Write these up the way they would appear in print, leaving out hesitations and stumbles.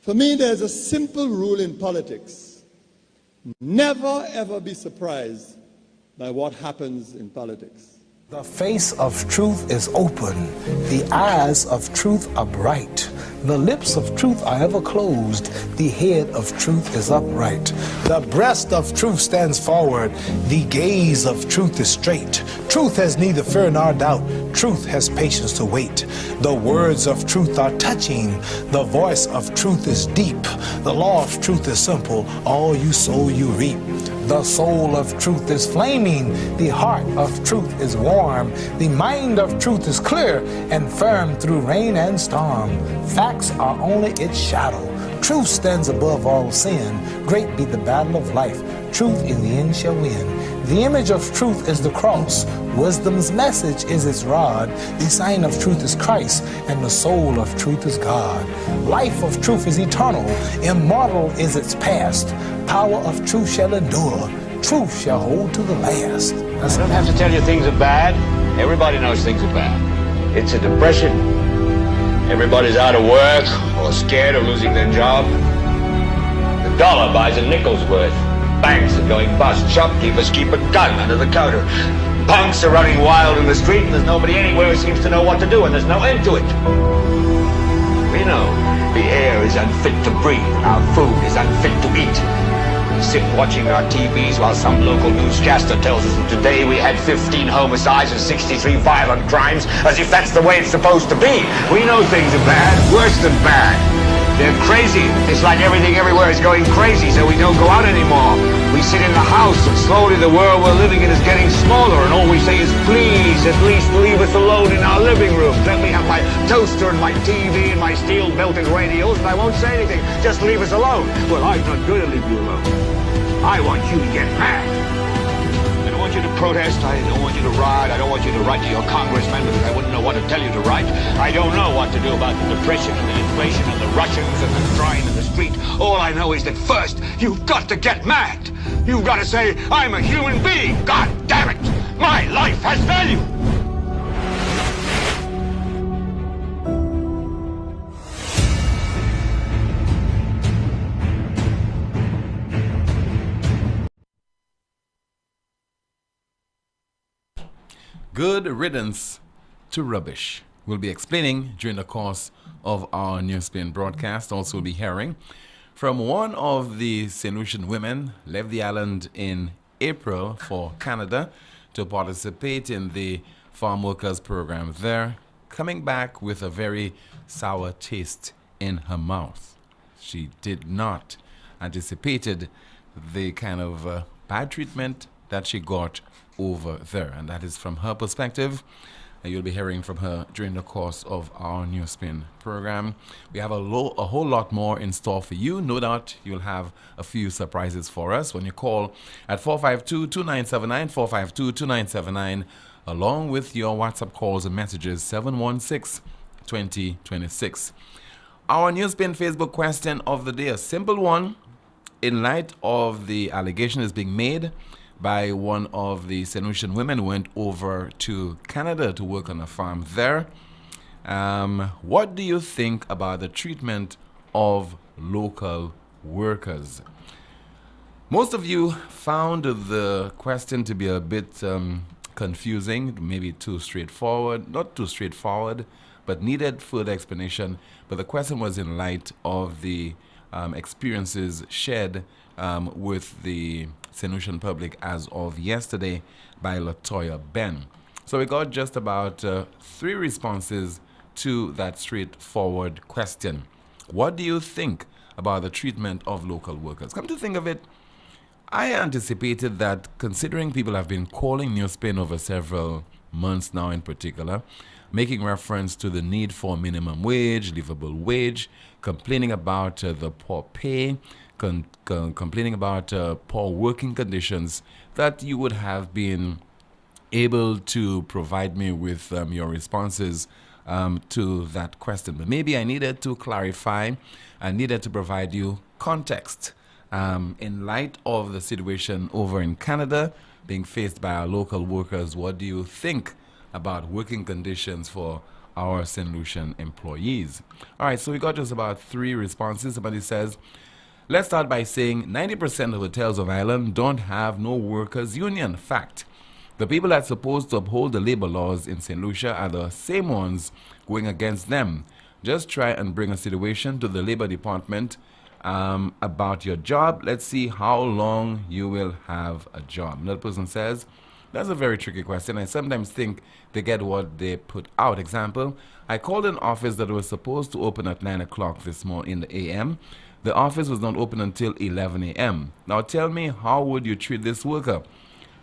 For me, there's a simple rule in politics. Never, ever be surprised by what happens in politics. The face of truth is open. The eyes of truth are bright. The lips of truth are ever closed. The head of truth is upright. The breast of truth stands forward. The gaze of truth is straight. Truth has neither fear nor doubt. Truth has patience to wait. The words of truth are touching. The voice of truth is deep. The law of truth is simple. All you sow, you reap. The soul of truth is flaming. The heart of truth is warm. The mind of truth is clear and firm through rain and storm. Facts are only its shadow. Truth stands above all sin. Great be the battle of life. Truth in the end shall win. The image of truth is the cross. Wisdom's message is its rod. The sign of truth is Christ, and the soul of truth is God. Life of truth is eternal. Immortal is its past. Power of truth shall endure. Truth shall hold to the last. I don't have to tell you things are bad. Everybody knows things are bad. It's a depression. Everybody's out of work or scared of losing their job. The dollar buys a nickel's worth. Banks are going bust. Shopkeepers keep a gun under the counter. Punks are running wild in the street, and there's nobody anywhere who seems to know what to do, and there's no end to it. We know the air is unfit to breathe, and our food is unfit to eat. We sit watching our TVs while some local newscaster tells us that today we had 15 homicides and 63 violent crimes, as if that's the way it's supposed to be. We know things are bad, worse than bad. They're crazy. It's like everything everywhere is going crazy, so we don't go out anymore. We sit in the house, and slowly the world we're living in is getting smaller, and all we say is, please, at least leave us alone in our living room. Let me have my toaster and my TV and my steel-belted radios, and I won't say anything. Just leave us alone. Well, I'm not going to leave you alone. I want you to get mad. I don't want you to protest. I don't want you to riot. I don't want you to write to your congressman because I wouldn't know what to tell you to write. I don't know what to do about the depression and the inflation and the Russians and the crying in the street. All I know is that first, you've got to get mad. You've got to say, I'm a human being. God damn it. My life has value. Good riddance to rubbish. We'll be explaining during the course of our NewsSpin broadcast. Also, we'll be hearing from one of the St. Lucian women left the island in April for Canada to participate in the farm workers program there, coming back with a very sour taste in her mouth. She did not anticipated the kind of bad treatment that she got over there, and that is from her perspective. You'll be hearing from her during the course of our NewsSpin program. We have a whole lot more in store for you. No doubt you'll have a few surprises for us when you call at 452-2979, 452-2979, along with your WhatsApp calls and messages 716-2026. Our NewsSpin Facebook question of the day, a simple one. In light of the allegation is being made by one of the St. Lucian women who went over to Canada to work on a farm there. What do you think about the treatment of local workers? Most of you found the question to be a bit confusing, maybe too straightforward, not too straightforward, but needed further explanation. But the question was in light of the experiences shared with the St. Lucian public as of yesterday by Latoya Ben. So we got just about 3 responses to that straightforward question. What do you think about the treatment of local workers? Come to think of it, I anticipated that, considering people have been calling NewsSpin over several months now in particular, making reference to the need for minimum wage, livable wage, complaining about the poor pay, complaining about poor working conditions, that you would have been able to provide me with your responses to that question. But maybe I needed to clarify, I needed to provide you context. In light of the situation over in Canada, being faced by our local workers, what do you think about working conditions for our St. Lucian employees. All right, so we got just about 3 responses. Somebody says, let's start by saying 90% of hotels of Ireland don't have no workers' union. Fact. The people that's supposed to uphold the labor laws in St. Lucia are the same ones going against them. Just try and bring a situation to the labor department about your job. Let's see how long you will have a job. Another person says, that's a very tricky question. I sometimes think they get what they put out. Example, I called an office that was supposed to open at 9 o'clock this morning in the a.m. The office was not open until 11 a.m. Now tell me, how would you treat this worker?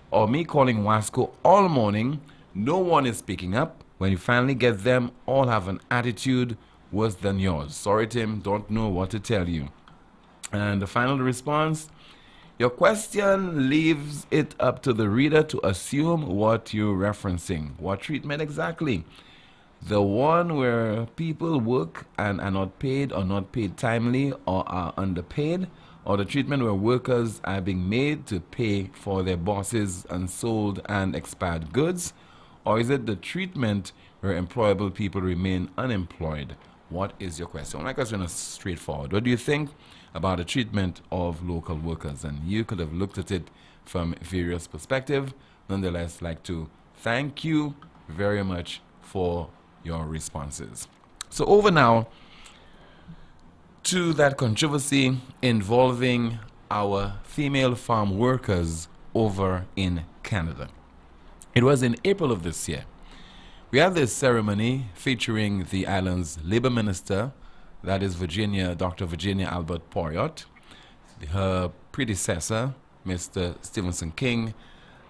Or me calling Wasco all morning, no one is picking up. When you finally get them, all have an attitude worse than yours. Sorry, Tim, don't know what to tell you. And the final response, your question leaves it up to the reader to assume what you're referencing. What treatment exactly? The one where people work and are not paid or not paid timely or are underpaid? Or the treatment where workers are being made to pay for their bosses' unsold and expired goods? Or is it the treatment where employable people remain unemployed? What is your question? My question is straightforward. What do you think about the treatment of local workers? And you could have looked at it from various perspectives. Nonetheless, I'd like to thank you very much for your responses. So over now to that controversy involving our female farm workers over in Canada. It was in April of this year. We had this ceremony featuring the island's labor minister, that is Dr. Virginia Albert Poiriot, her predecessor, Mr. Stevenson King,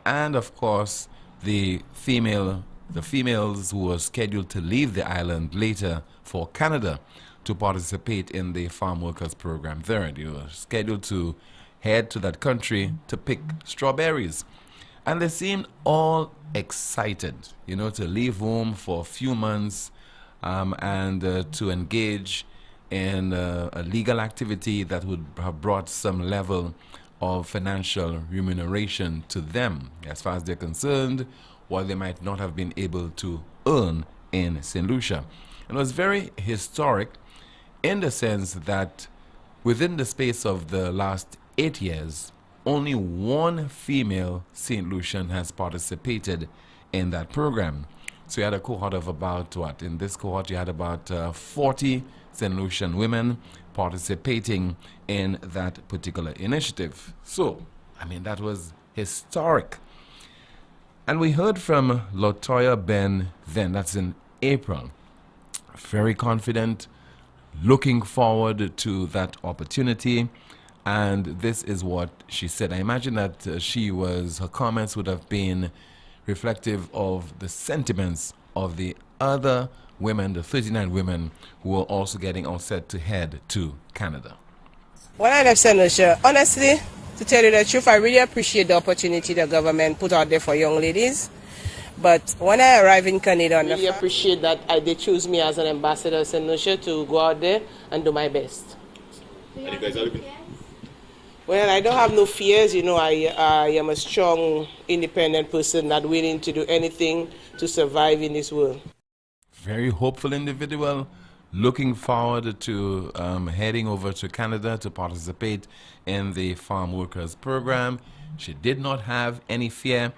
and of course the females who were scheduled to leave the island later for Canada to participate in the farm workers program there. They were scheduled to head to that country to pick strawberries. And they seemed all excited, you know, to leave home for a few months and to engage in a legal activity that would have brought some level of financial remuneration to them, as far as they're concerned, what they might not have been able to earn in St. Lucia. And it was very historic in the sense that within the space of the last 8 years, only one female St. Lucian has participated in that program. So you had a cohort of about, in this cohort you had about 40 St. Lucian women participating in that particular initiative. So, I mean, that was historic. And we heard from Latoya Ben then, that's in April, very confident, looking forward to that opportunity. And this is what she said. I imagine that her comments would have been reflective of the sentiments of the other women, the 39 women who were also getting all set to head to Canada. When I left St. Lucia, honestly, to tell you the truth, I really appreciate the opportunity the government put out there for young ladies. But when I arrived in Canada, I really appreciate that they choose me as an ambassador of St. Lucia to go out there and do my best. And you guys are looking? Well, I don't have no fears. You know, I am a strong, independent person, not willing to do anything to survive in this world. Very hopeful individual, looking forward to heading over to Canada to participate in the farm workers program. She did not have any fear.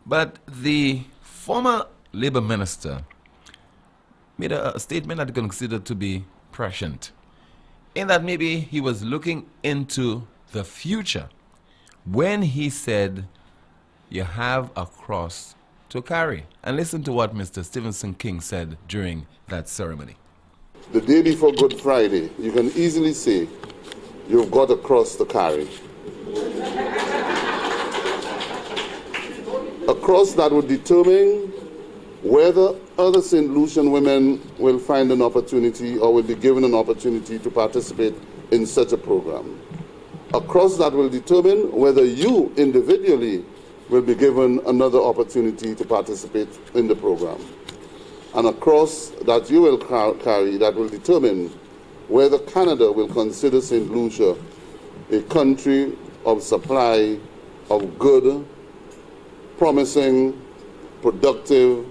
But the former labor minister made a statement that he considered to be prescient, in that maybe he was looking into the future when he said, you have a cross to carry. And listen to what Mr. Stevenson King said during that ceremony. The day before Good Friday, you can easily say, you've got a cross to carry. A cross that would determine whether other St. Lucian women will find an opportunity or will be given an opportunity to participate in such a program. A cross that will determine whether you individually will be given another opportunity to participate in the program. And a cross that you will carry that will determine whether Canada will consider St. Lucia a country of supply of good, promising, productive,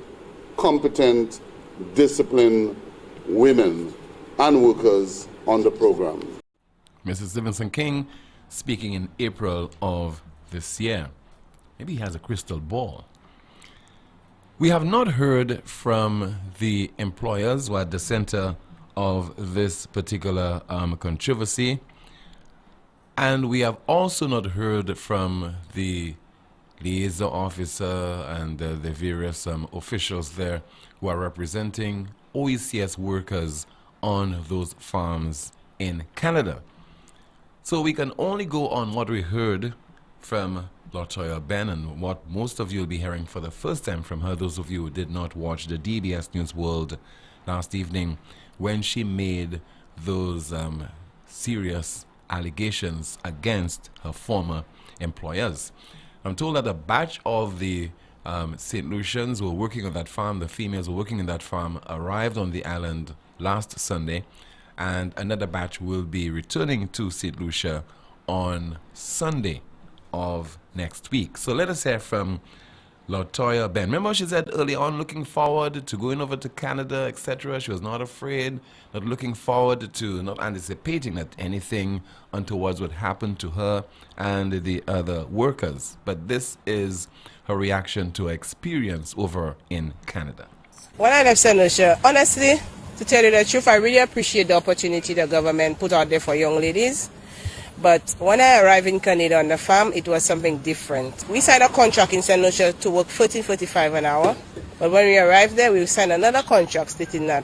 competent, discipline women and workers on the program. Mrs. Stevenson King speaking in April of this year. Maybe he has a crystal ball. We have not heard from the employers who are at the center of this particular controversy, and we have also not heard from the liaison officer and the various officials there who are representing OECS workers on those farms in Canada. So we can only go on what we heard from LaToya Ben and what most of you will be hearing for the first time from her, those of you who did not watch the DBS News World last evening when she made those serious allegations against her former employers. I'm told that a batch of the St. Lucians who were working on that farm, the females who were working in that farm, arrived on the island last Sunday, and another batch will be returning to St. Lucia on Sunday of next week. So let us hear from LaToya Ben. Remember, she said early on, looking forward to going over to Canada, etc. She was not afraid, not looking forward to, not anticipating that anything untoward would happen to her and the other workers. But this is her reaction to her experience over in Canada. When I left St. Lucia, honestly, to tell you the truth, I really appreciate the opportunity the government put out there for young ladies. But when I arrived in Canada on the farm, it was something different. We signed a contract in St. Lucia to work $14.45 an hour. But when we arrived there, we signed another contract stating that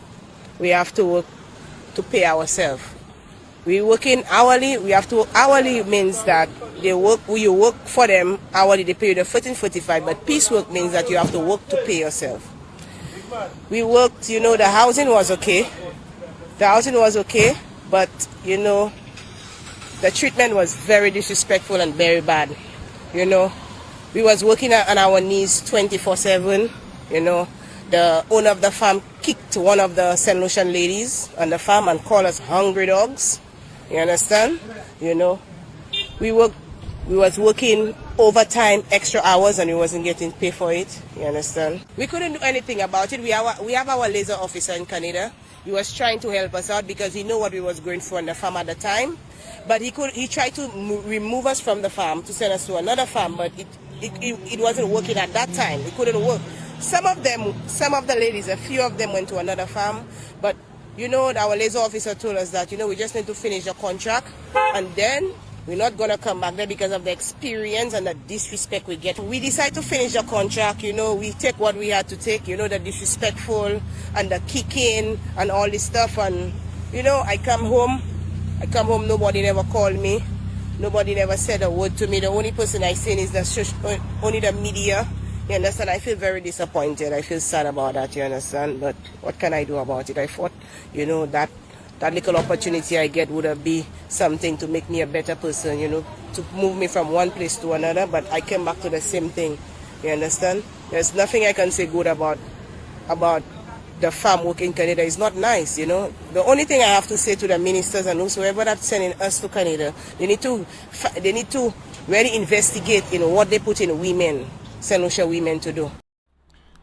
we have to work to pay ourselves. We working hourly. We have to work hourly means that you work for them hourly. They pay you the $14.45. But piecework means that you have to work to pay yourself. We worked. The housing was okay. The housing was okay, but the treatment was very disrespectful and very bad. We was working on our knees 24/7. The owner of the farm kicked one of the St. Lucian ladies on the farm and called us hungry dogs. You understand? We was working overtime, extra hours, and we wasn't getting paid for it. You understand? We couldn't do anything about it. We have our liaison officer in Canada. He was trying to help us out because he knew what we was going through on the farm at the time. But he tried to remove us from the farm to send us to another farm, but it wasn't working at that time. It couldn't work. Some of the ladies, a few of them went to another farm, but our liaison officer told us that we just need to finish the contract, and then we're not gonna come back there because of the experience and the disrespect we get. We decided to finish the contract. We take what we had to take. The disrespectful and the kicking and all this stuff, and I come home, nobody never called me. Nobody never said a word to me. The only person I seen is only the media. You understand? I feel very disappointed. I feel sad about that, you understand? But what can I do about it? I thought, that little opportunity I get would be something to make me a better person, to move me from one place to another. But I came back to the same thing, you understand? There's nothing I can say good about the farm work in Canada. Is not nice, The only thing I have to say to the ministers and whosoever that's sending us to Canada, they need to really investigate, what they put in women, St. Lucia women to do.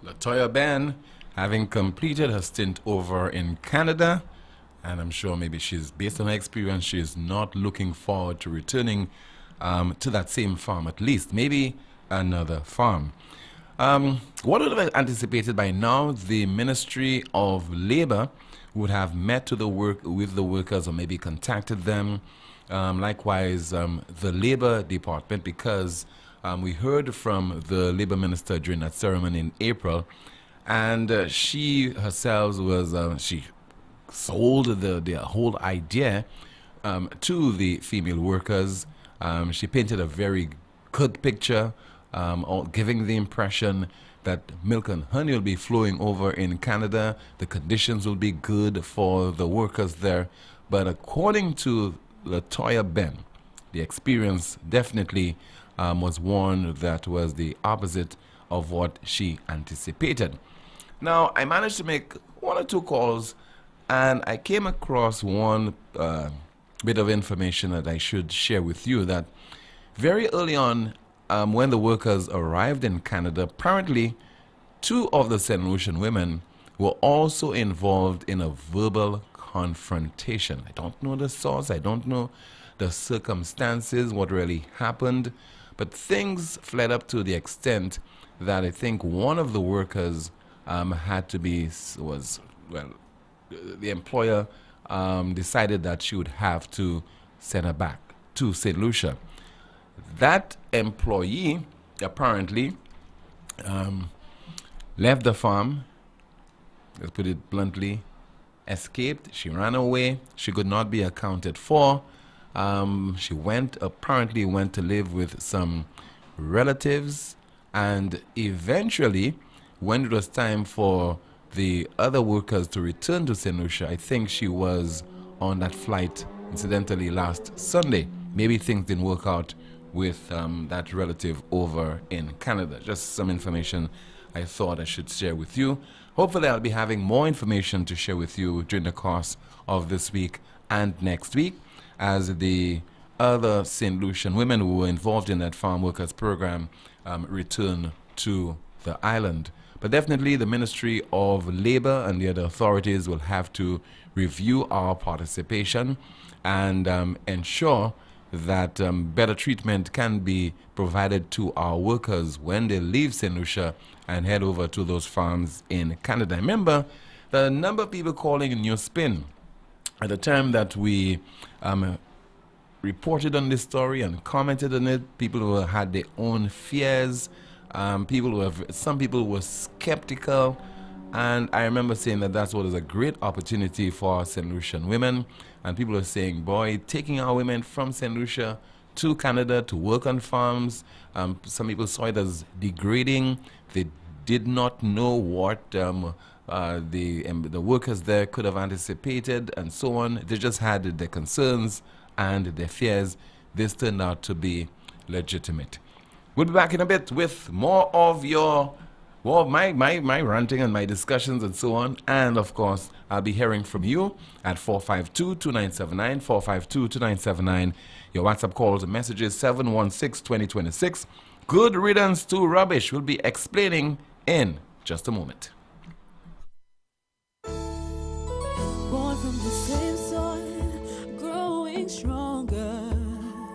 LaToya Ben, having completed her stint over in Canada, and I'm sure maybe based on her experience, she is not looking forward to returning to that same farm, at least, maybe another farm. What would have anticipated by now, the Ministry of Labor would have met with the workers or maybe contacted them. Likewise, the Labor Department, because we heard from the Labor Minister during that ceremony in April, and she herself was, she sold the whole idea to the female workers. She painted a very good picture, giving the impression that milk and honey will be flowing over in Canada. The conditions will be good for the workers there. But according to LaToya Ben, the experience definitely was one that was the opposite of what she anticipated. Now, I managed to make one or two calls, and I came across one bit of information that I should share with you, that very early on, when the workers arrived in Canada, apparently 2 of the St. Lucian women were also involved in a verbal confrontation. I don't know the source, I don't know the circumstances, what really happened, but things fled up to the extent that I think one of the workers had to be, the employer decided that she would have to send her back to St. Lucia. That employee apparently left the farm, let's put it bluntly, escaped, she ran away, she could not be accounted for. She apparently went to live with some relatives, and eventually, when it was time for the other workers to return to St. Lucia, I think she was on that flight, incidentally, last Sunday. Maybe things didn't work out with that relative over in Canada. Just some information I thought I should share with you. Hopefully I'll be having more information to share with you during the course of this week and next week, as the other St. Lucian women who were involved in that farm workers program return to the island. But definitely the Ministry of Labor and the other authorities will have to review our participation and ensure that better treatment can be provided to our workers when they leave St. Lucia and head over to those farms in Canada. Remember, the number of people calling in NewsSpin at the time that we reported on this story and commented on it, people who had their own fears, some people were skeptical, and I remember saying that that's what is a great opportunity for St. Lucian women. And people are saying, boy, taking our women from St. Lucia to Canada to work on farms, some people saw it as degrading. They did not know what the workers there could have anticipated and so on. They just had their concerns and their fears. This turned out to be legitimate. We'll be back in a bit with more of my ranting and my discussions and so on. And of course, I'll be hearing from you at 452-2979, 452-2979. Your WhatsApp calls and messages 716-2026. Good riddance to rubbish. We'll be explaining in just a moment. Born from the same soil, growing stronger.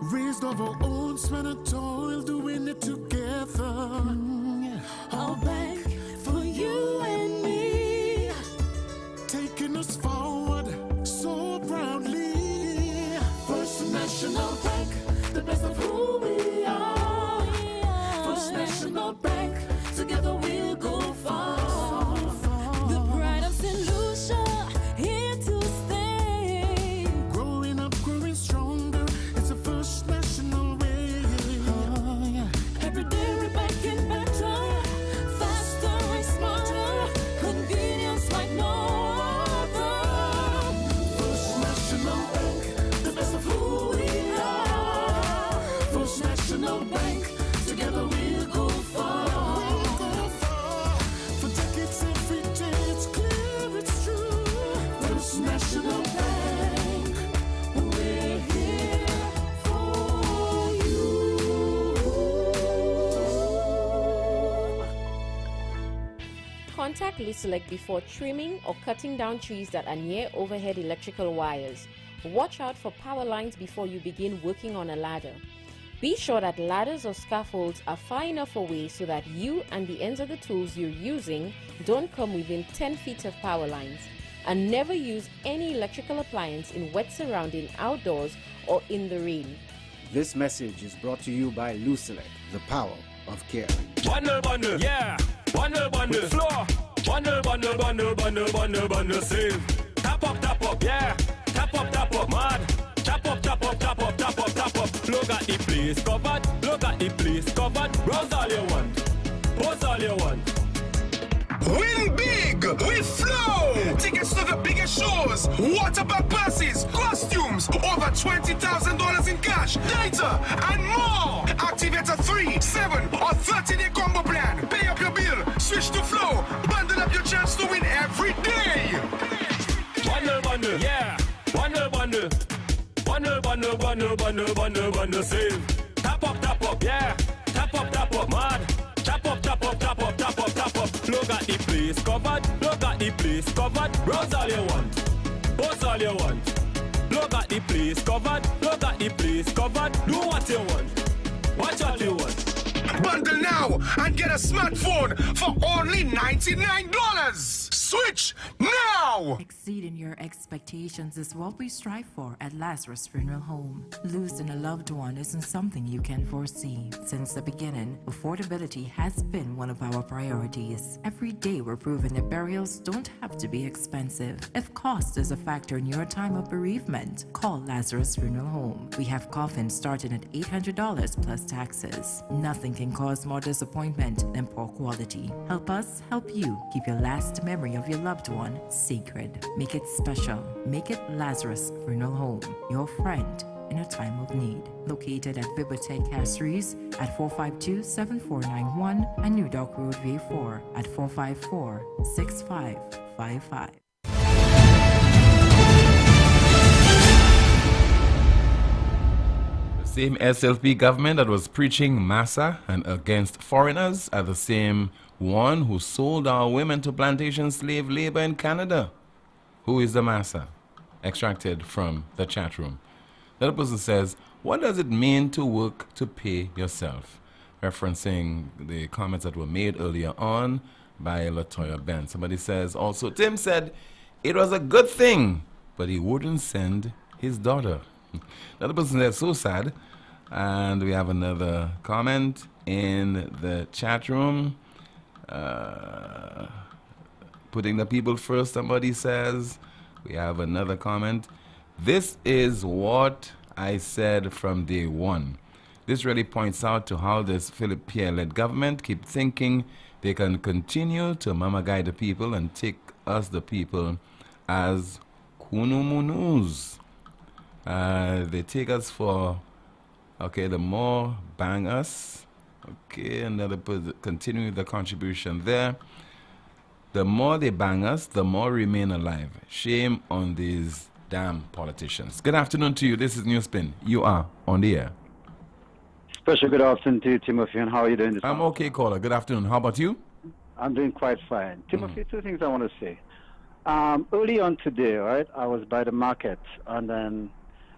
Raised of our own sweat and toil, doing it together. I'll bank for you and me, Taking us forward so proudly. First National Bank, the best of who we are. First National Bank, together we'll go far. The pride of St. Lucia, here to stay. Growing up, growing stronger, it's a First National way. Every day we're banking better, faster and smarter, convenience like no other. First National Bank, The best of who we are. First National Bank, Together we'll go far. we'll go far. For decades, every day, it's clear, it's true. First National Bank, we're here for you. Contact Lucelec before trimming or cutting down trees that are near overhead electrical wires. Watch out for power lines before you begin working on a ladder. Be sure that ladders or scaffolds are far enough away so that you and the ends of the tools you're using don't come within 10 feet of power lines. And never use any electrical appliance in wet surrounding outdoors or in the rain. This message is brought to you by Lucelec, the power of care. Bundle, yeah. Bundle, floor. Bundle, save. Tap up, yeah. Tap up, mad. Tap up. Look at the place covered. Browse all you want. Pose all you want. Win big with Flow! Tickets to the biggest shows, water park passes, costumes, over $20,000 in cash, data, and more! Activate a 3, 7, or 30-day combo plan. Pay up your bill, switch to Flow, bundle up your chance to win every day! Bundle, yeah. Bundle, save. Tap up, yeah. Tap up, mad. Tap up. Look at the place place covered. Look at the place covered. Browse all you want. Post all you want. Look at the place covered. Look at the place covered. Do what you want. Watch what you want. Bundle now and get a smartphone for only $99. Switch now! Exceeding your expectations is what we strive for at Lazarus Funeral Home. Losing a loved one isn't something you can foresee. Since the beginning, affordability has been one of our priorities. Every day we're proving that burials don't have to be expensive. If cost is a factor in your time of bereavement, call Lazarus Funeral Home. We have coffins starting at $800 plus taxes. Nothing can cause more disappointment than poor quality. Help us help you keep your last memory of your loved one sacred. Make it special. Make it Lazarus Funeral Home, your friend in a time of need. Located at Bibliotheque Castries at 452-7491 and New Dock Road V4 at 454-6555. Same SLP government that was preaching massa and against foreigners are the same one who sold our women to plantation slave labor in Canada. Who is the massa? Extracted from the chat room. The other person says, what does it mean to work to pay yourself? Referencing the comments that were made earlier on by Latoya Ben. Somebody says also, Tim said it was a good thing, but he wouldn't send his daughter. The other person said, so sad. And we have another comment in the chat room. Putting the people first, somebody says. We have another comment. This is what I said from day one. This really points out to how this Philip Pierre-led government keep thinking they can continue to mama guide the people and take us the people as kunumunus. They take us for, okay, the more bang us. Okay, another continue the contribution there. The more they bang us, the more remain alive. Shame on these damn politicians. Good afternoon to you. This is NewsSpin. You are on the air. Special good afternoon to you, Timothy, and how are you doing this I'm morning? okay, caller. Good afternoon. How about you? I'm doing quite fine. Timothy, two things I want to say. Early on today, right, I was by the market, and then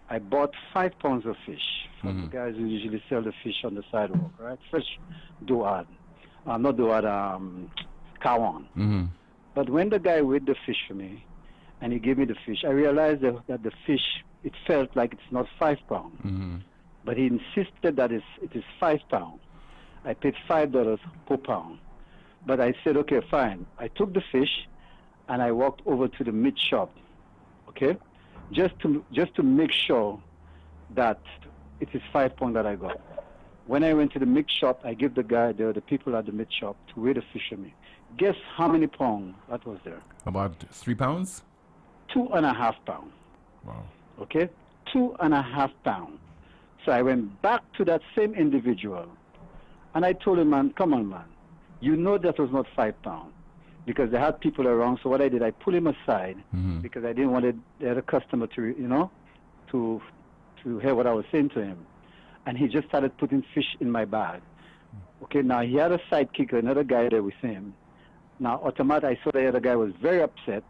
I bought 5 pounds of fish from the guys who usually sell the fish on the sidewalk, right? Fresh duad. Not duad, kawan. But when the guy weighed the fish for me, and he gave me the fish, I realized that the fish, it felt like it's not 5 pounds. But he insisted that it is 5 pounds. I paid $5 per pound. But I said, okay, fine. I took the fish, and I walked over to the meat shop, okay? Just to make sure that it is 5 pounds that I got. When I went to the meat shop, I gave the guy, the people at the meat shop, to weigh the fish for me. Guess how many pounds that was there? About 3 pounds? 2.5 pounds. Wow. Okay? 2.5 pounds. So I went back to that same individual, and I told him, man, come on, man. You know that was not 5 pounds. Because they had people around, so what I did, I pulled him aside because I didn't want the other customer to, to hear what I was saying to him. And he just started putting fish in my bag. Okay, now he had a sidekick, another guy there with him. Now, automatically, I saw the other guy was very upset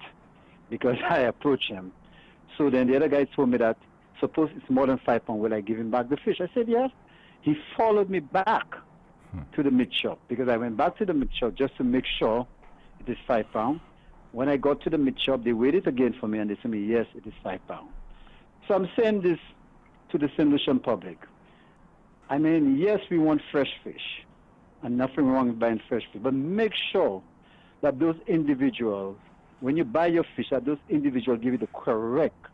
because I approached him. So then the other guy told me that, suppose it's more than 5 pounds, will I give him back the fish? I said, yes. He followed me back to the meat shop because I went back to the meat shop just to make sure it is 5 pounds. When I got to the meat shop, they weighed it again for me and they said me, yes, it is 5 pounds. So I'm saying this to the St. Lucian public. I mean, yes, we want fresh fish and nothing wrong with buying fresh fish, but make sure that those individuals, when you buy your fish, that those individuals give you the correct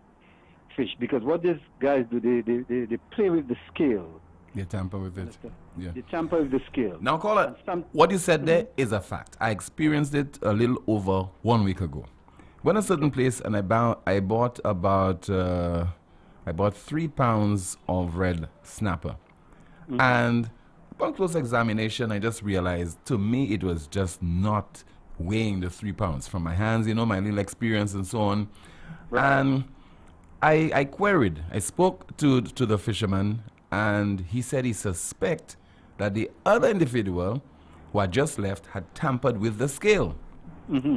fish, because what these guys do, they play with the scale. They tamper with it. Yeah. They tamper with the scale. Now, caller, what you said there is a fact. I experienced it a little over 1 week ago. Went a certain place and I bought about 3 pounds of red snapper. And upon close examination, I just realized, to me, it was just not weighing the 3 pounds from my hands, my little experience and so on. Right. And I queried. I spoke to the fisherman, and he said he suspect that the other individual who had just left had tampered with the scale.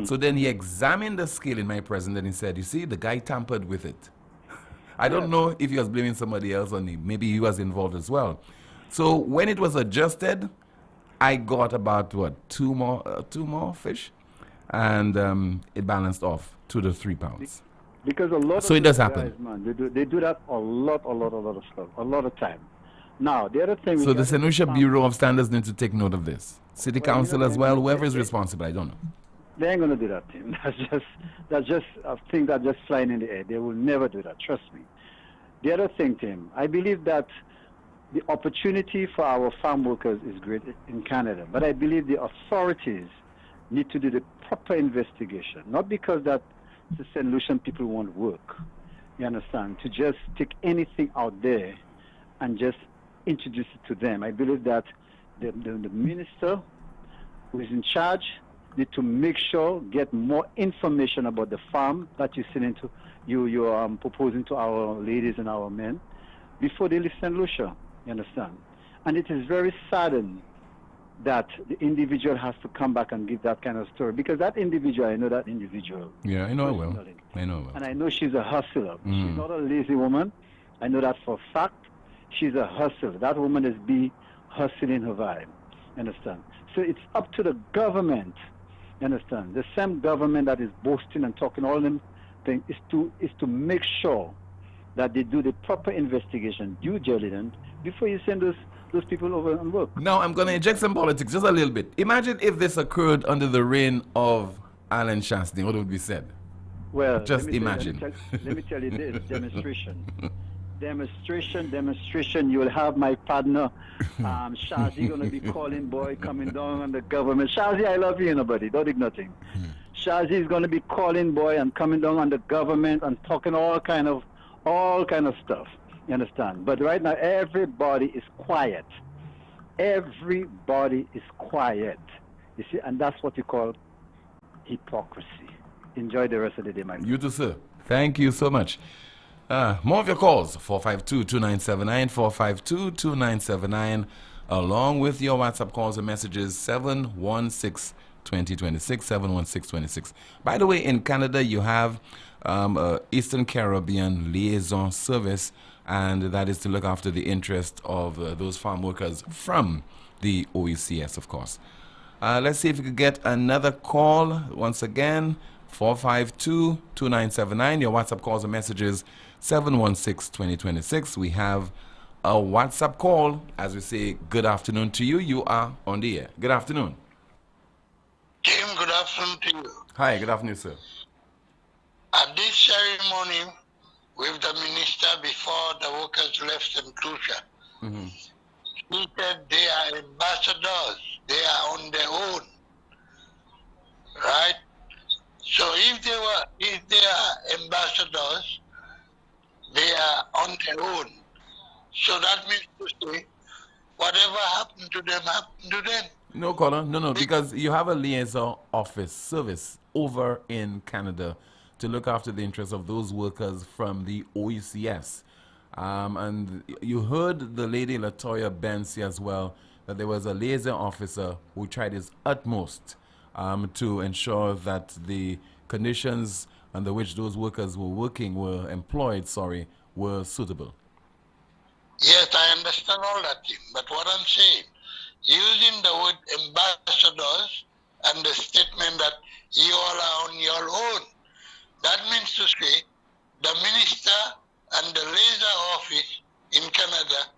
So then he examined the scale in my presence and he said, you see, the guy tampered with it. I don't know if he was blaming somebody else or maybe he was involved as well. So when it was adjusted, I got about, what, two more fish? And it balanced off 2 to 3 pounds. Because a lot So of it does these happen. guys, man, they do that a lot of stuff, a lot of time. Now, the other thing... So the St. Lucia Bureau of Standards need to take note of this. City Council as well, whoever is responsible, I don't know. They ain't going to do that, Tim. That's just a thing that's just flying in the air. They will never do that, trust me. The other thing, Tim, I believe that the opportunity for our farm workers is great in Canada, but I believe the authorities need to do the proper investigation, not because that the St. Lucian people won't work, you understand, to just take anything out there and just introduce it to them. I believe that the minister who is in charge need to make sure, get more information about the farm that you're sending to, you're proposing to our ladies and our men before they leave St. Lucia, you understand? And it is very saddening that the individual has to come back and give that kind of story, because that individual, I know that individual. Yeah, I know I will. I know I will. And I know she's a hustler. She's not a lazy woman. I know that for a fact. She's a hustler. That woman is hustling her vibe. Understand? So it's up to the government. Understand? The same government that is boasting and talking all them things is to make sure that they do the proper investigation, due diligence, before you send those people over and work. Now I'm going to inject some politics just a little bit. Imagine if this occurred under the reign of Alan Shastney. What would be said? Well, just imagine. Let me tell you this: demonstration. You will have my partner, Shazi, going to be calling boy, coming down on the government. Shazi, I love you, buddy. Don't do nothing. Shazi is going to be calling boy and coming down on the government and talking all kind of stuff. You understand? But right now, everybody is quiet. Everybody is quiet. You see, and that's what you call hypocrisy. Enjoy the rest of the day, my friend. You too, sir. Thank you so much. More of your calls, 452-2979, 452-2979, along with your WhatsApp calls and messages, 716-2026, 716-2026. By the way, in Canada, you have Eastern Caribbean Liaison Service, and that is to look after the interest of those farm workers from the OECS, of course. Let's see if we could get another call once again. 452-2979. Your WhatsApp calls and messages, 716-2026. We have a WhatsApp call as we say good afternoon to you. You are on the air. Good afternoon. Tim, good afternoon to you. Hi, good afternoon, sir. At this ceremony with the minister before the workers left St. Lucia, he said they are ambassadors. They are on their own. Right? So if they are ambassadors, they are on their own. So that means to say, whatever happened to them, happened to them. No, caller. No, because you have a liaison office service over in Canada to look after the interests of those workers from the OECS. And you heard the lady Latoya Bensi as well, that there was a liaison officer who tried his utmost to ensure that the conditions under which those workers were employed, were suitable. Yes, I understand all that thing. But what I'm saying, using the word ambassadors and the statement that you all are on your own, that means to say the minister and the liaison office in Canada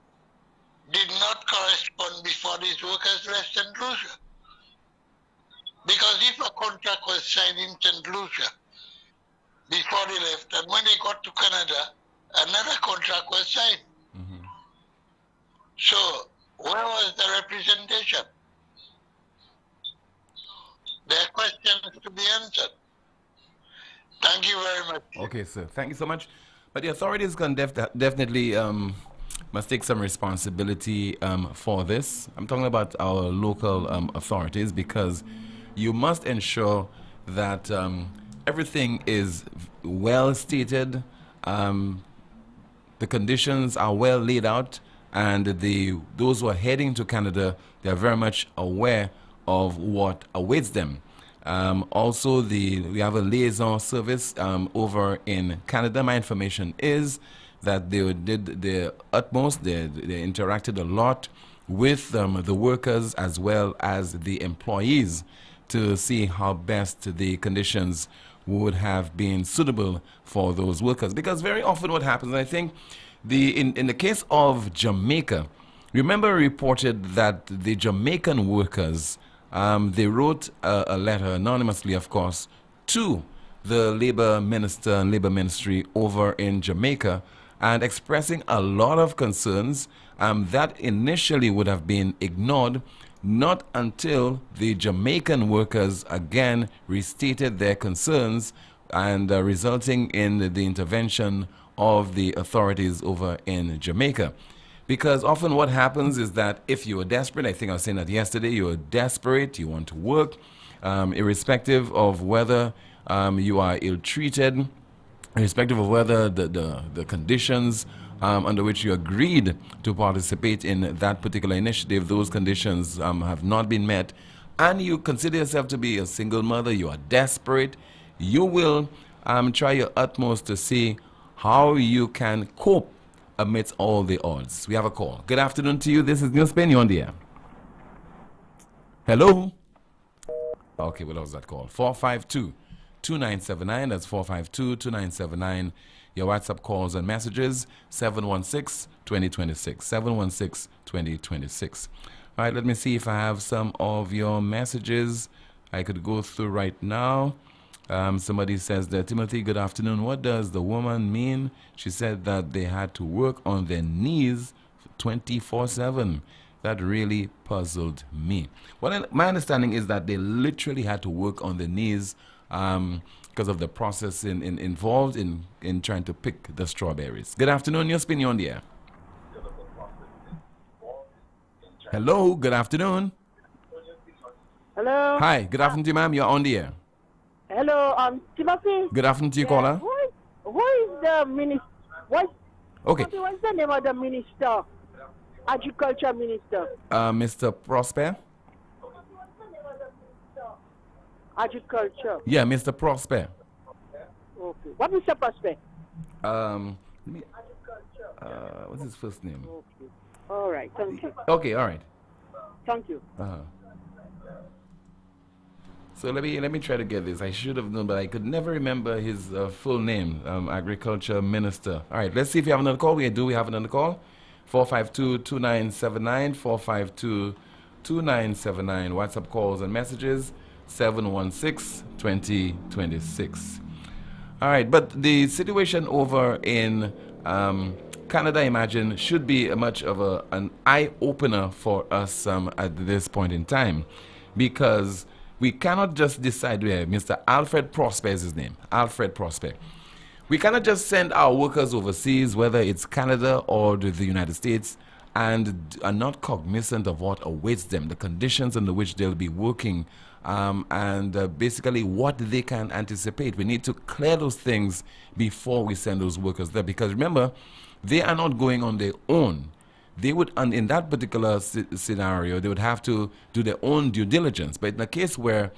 did not correspond before these workers left St. Lucia. Because if a contract was signed in St. Lucia before they left, and when they got to Canada, another contract was signed. So, where was the representation? There are questions to be answered. Thank you very much. Okay, sir. Thank you so much. But the authorities can definitely must take some responsibility for this. I'm talking about our local authorities, because you must ensure that everything is well stated, the conditions are well laid out, and those who are heading to Canada, they are very much aware of what awaits them. Also, we have a liaison service over in Canada. My information is that they did their utmost. They interacted a lot with the workers as well as the employees to see how best the conditions would have been suitable for those workers. Because very often what happens, I think, in the case of Jamaica, remember reported that the Jamaican workers, they wrote a letter, anonymously of course, to the labor minister and labor ministry over in Jamaica, and expressing a lot of concerns that initially would have been ignored, not until the Jamaican workers again restated their concerns, and resulting in the intervention of the authorities over in Jamaica. Because often what happens is that if you are desperate, I think I was saying that yesterday, you are desperate, you want to work, irrespective of whether you are ill-treated, irrespective of whether the conditions under which you agreed to participate in that particular initiative, those conditions have not been met, and you consider yourself to be a single mother, you are desperate, you will try your utmost to see how you can cope amidst all the odds. We have a call. Good afternoon to you. This is NewsSpin. You're on the air. Hello? Okay, well, that was that call. 452-2979. That's 452-2979. Your WhatsApp calls and messages, 716-2026. 716-2026. All right, let me see if I have some of your messages I could go through right now. Somebody says that, Timothy, good afternoon. What does the woman mean? She said that they had to work on their knees 24/7. That really puzzled me. Well, my understanding is that they literally had to work on their knees because of the process involved in trying to pick the strawberries. Good afternoon. You're spinning on the air. Hello. Good afternoon. Hello. Hi. Good afternoon to you, ma'am. You're on the air. Hello, Timothy. Good afternoon to you, caller. Who is the minister? Okay. Timothy, what's the name of the minister? Agriculture minister. Mr. Prosper. Agriculture. Yeah, Mr. Prosper. Okay. What is Mr. Prosper? What's his first name? Okay. All right. Thank you. Okay. All right. Thank you. So let me try to get this. I should have known, but I could never remember his full name. Agriculture Minister. All right. Let's see if we have another call. We have another call. 452-2979. 452-2979. WhatsApp calls and messages. 716-2026. All right. But the situation over in Canada, I imagine, should be much of an eye-opener for us at this point in time, because we cannot just decide where Mr. Alfred Prosper is his name. Alfred Prosper. We cannot just send our workers overseas, whether it's Canada or the United States, and are not cognizant of what awaits them, the conditions under which they'll be working, and basically what they can anticipate. We need to clear those things before we send those workers there, because remember, they are not going on their own. They would, in that particular scenario, they would have to do their own due diligence. But in a case where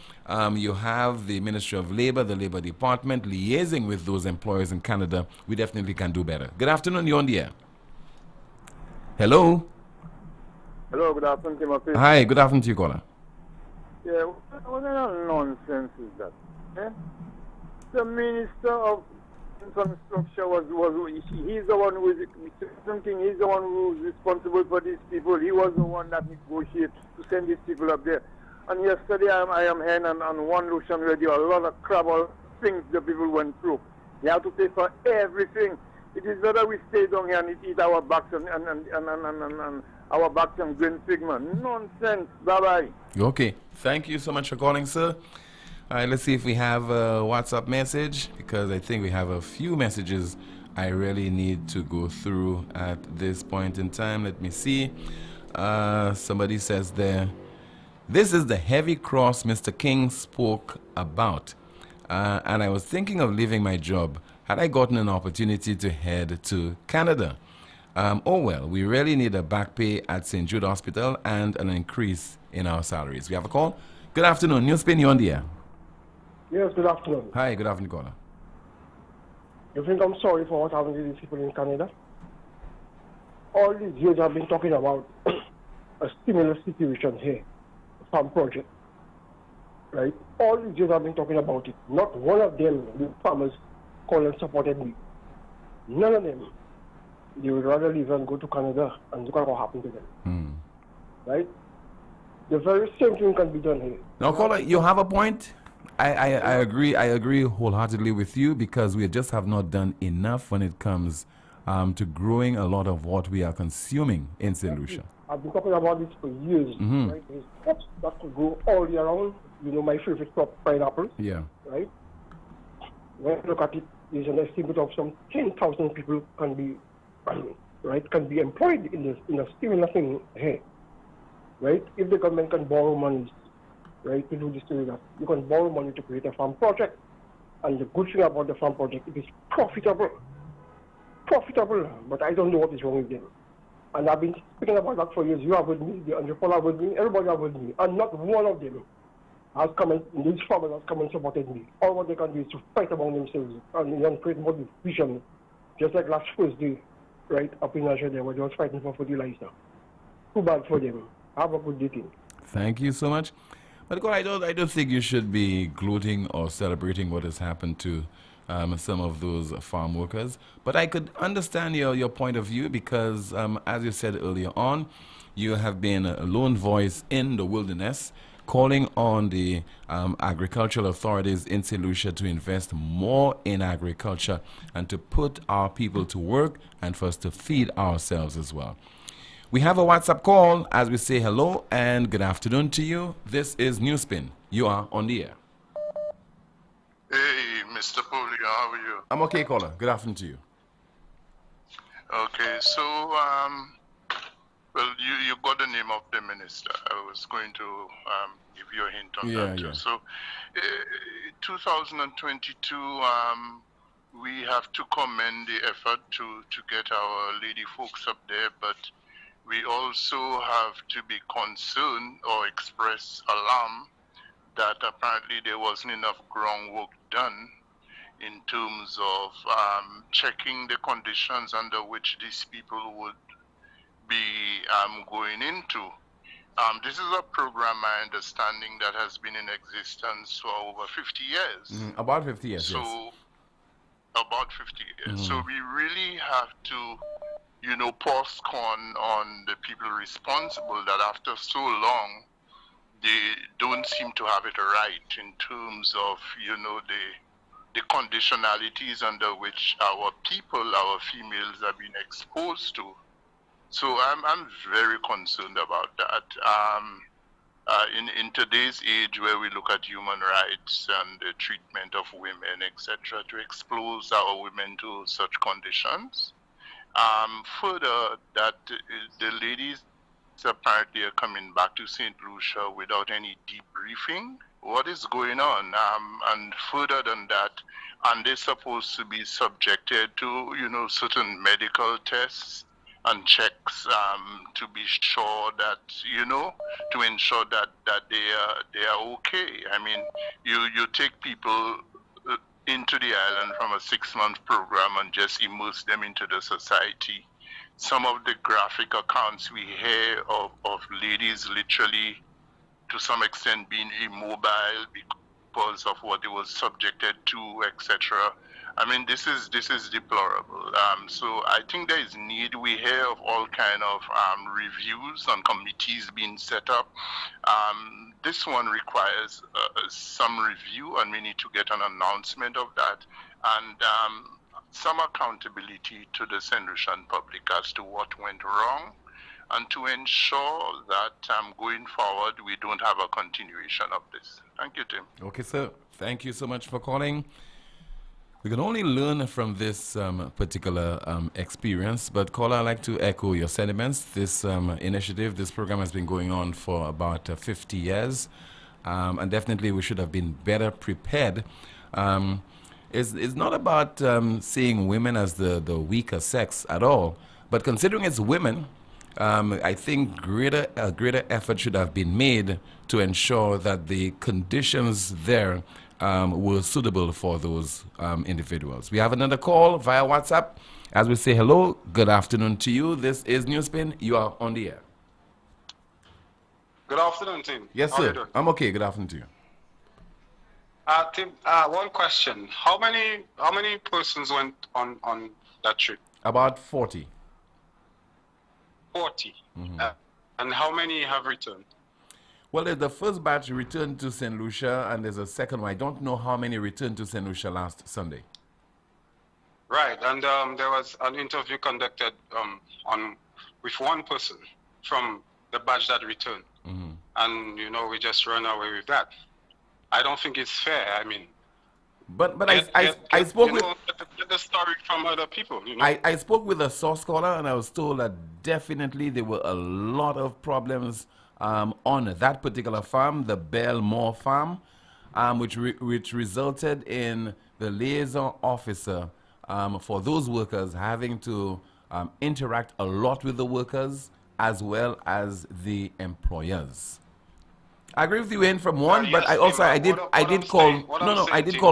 you have the Ministry of Labor, the Labor Department, liaising with those employers in Canada, we definitely can do better. Good afternoon, you're on the air. Hello? Hello, good afternoon, Timothy. Hi, good afternoon to you, caller. Yeah, what kind of nonsense is that? Eh? The Minister of Infrastructure he's the one who is thinking he's the one who's responsible for these people. He was the one that negotiated to send these people up there. And yesterday I am hearing on one Lucian radio a lot of crap, all things the people went through. They have to pay for everything. It is better we stay down here and eat our backs and our backs and green figment. Nonsense. Bye-bye. Okay. Thank you so much for calling, sir. All right, let's see if we have a WhatsApp message, because I think we have a few messages I really need to go through at this point in time. Let me see. Somebody says there, this is the heavy cross Mr. King spoke about. And I was thinking of leaving my job had I gotten an opportunity to head to Canada. Oh well, we really need a back pay at St. Jude Hospital and an increase in our salaries. We have a call. Good afternoon. NewsSpin, you're on the air. Yes, good afternoon. Hi, good afternoon, caller. You think I'm sorry for what happened to these people in Canada? All these years I've been talking about a stimulus situation here, farm project, right? All these years I've been talking about it. Not one of them, the farmers, called and supported me. None of them. They would rather leave and go to Canada and look at what happened to them. Right? The very same thing can be done here. Now, caller, you have a point. I agree wholeheartedly with you, because we just have not done enough when it comes to growing a lot of what we are consuming in St. Lucia. I've been talking about this for years. Right? There's crops that could grow all year round. You know, my favorite crop, pineapple. Yeah. Right? When you look at it, there's an estimate of some 10,000 people can be, can be employed in a stimulus thing here. Right? If the government can borrow money, right, to do this, to do that, you can borrow money to create a farm project. And the good thing about the farm project, it is profitable. Profitable, but I don't know what is wrong with them. And I've been speaking about that for years. You are with me, the people are with me, everybody are with me. And not one of them has come and, these farmers have come and supported me. All what they can do is to fight among themselves and create more division. Just like last Thursday, right, up in Nigeria, there, where they was fighting for fertilizer. Too bad for them. Have a good day. Thank you so much. But God, I don't think you should be gloating or celebrating what has happened to some of those farm workers. But I could understand your point of view, because as you said earlier on, you have been a lone voice in the wilderness, calling on the agricultural authorities in St. Lucia to invest more in agriculture and to put our people to work and for us to feed ourselves as well. We have a WhatsApp call as we say hello and good afternoon to you. This is NewsSpin. You are on the air. Hey, Mr. Poleon, how are you? I'm okay, caller. Good afternoon to you. Okay, so, well, you got the name of the minister. I was going to give you a hint on that too. So, 2022, we have to commend the effort to get our lady folks up there, but we also have to be concerned or express alarm that apparently there wasn't enough groundwork done in terms of checking the conditions under which these people would be going into. This is a program, my understanding, that has been in existence for over 50 years. About 50 years, so, yes. About 50 years. So we really have to, you know, pause on the people responsible that after so long, they don't seem to have it right in terms of, you know, the conditionalities under which our people, our females, are being exposed to. So I'm very concerned about that. In today's age where we look at human rights and the treatment of women, etc., to expose our women to such conditions. Further, that the ladies apparently are coming back to St. Lucia without any debriefing. What is going on? And further than that, and they're supposed to be subjected to, you know, certain medical tests and checks to be sure that, you know, to ensure that they are okay. I mean, you take people into the island from a 6-month program and just immerse them into the society. Some of the graphic accounts we hear of ladies literally, to some extent, being immobile because of what they were subjected to, etc. I mean, this is deplorable. So I think there is need. We hear of all kind of reviews and committees being set up. This one requires some review, and we need to get an announcement of that, and some accountability to the St. Lucian public as to what went wrong, and to ensure that going forward we don't have a continuation of this. Thank you, Tim. Okay, sir. Thank you so much for calling. We can only learn from this particular experience, but caller, I'd like to echo your sentiments. This initiative, this program has been going on for about 50 years, and definitely we should have been better prepared. It's not about seeing women as the weaker sex at all, but considering it's women, I think a greater effort should have been made to ensure that the conditions there were suitable for those individuals. We have another call via WhatsApp. As we say hello, good afternoon to you. This is NewsSpin. You are on the air. Good afternoon, Tim. Yes, How are you sir. doing? I'm okay. Good afternoon to you. Tim, one question. How many persons went on that trip? About 40. 40. Mhm. And how many have returned? Well, the first batch returned to St. Lucia, and there's a second one. I don't know how many returned to St. Lucia last Sunday. Right, and there was an interview conducted with one person from the batch that returned. Mhm. And, we just run away with that. I don't think it's fair. I mean, But I spoke with get the story from other people. I spoke with a source caller, and I was told that definitely there were a lot of problems on that particular farm, the Belmore farm, which resulted in the liaison officer for those workers having to interact a lot with the workers as well as the employers. I agree with you in from one, but I did call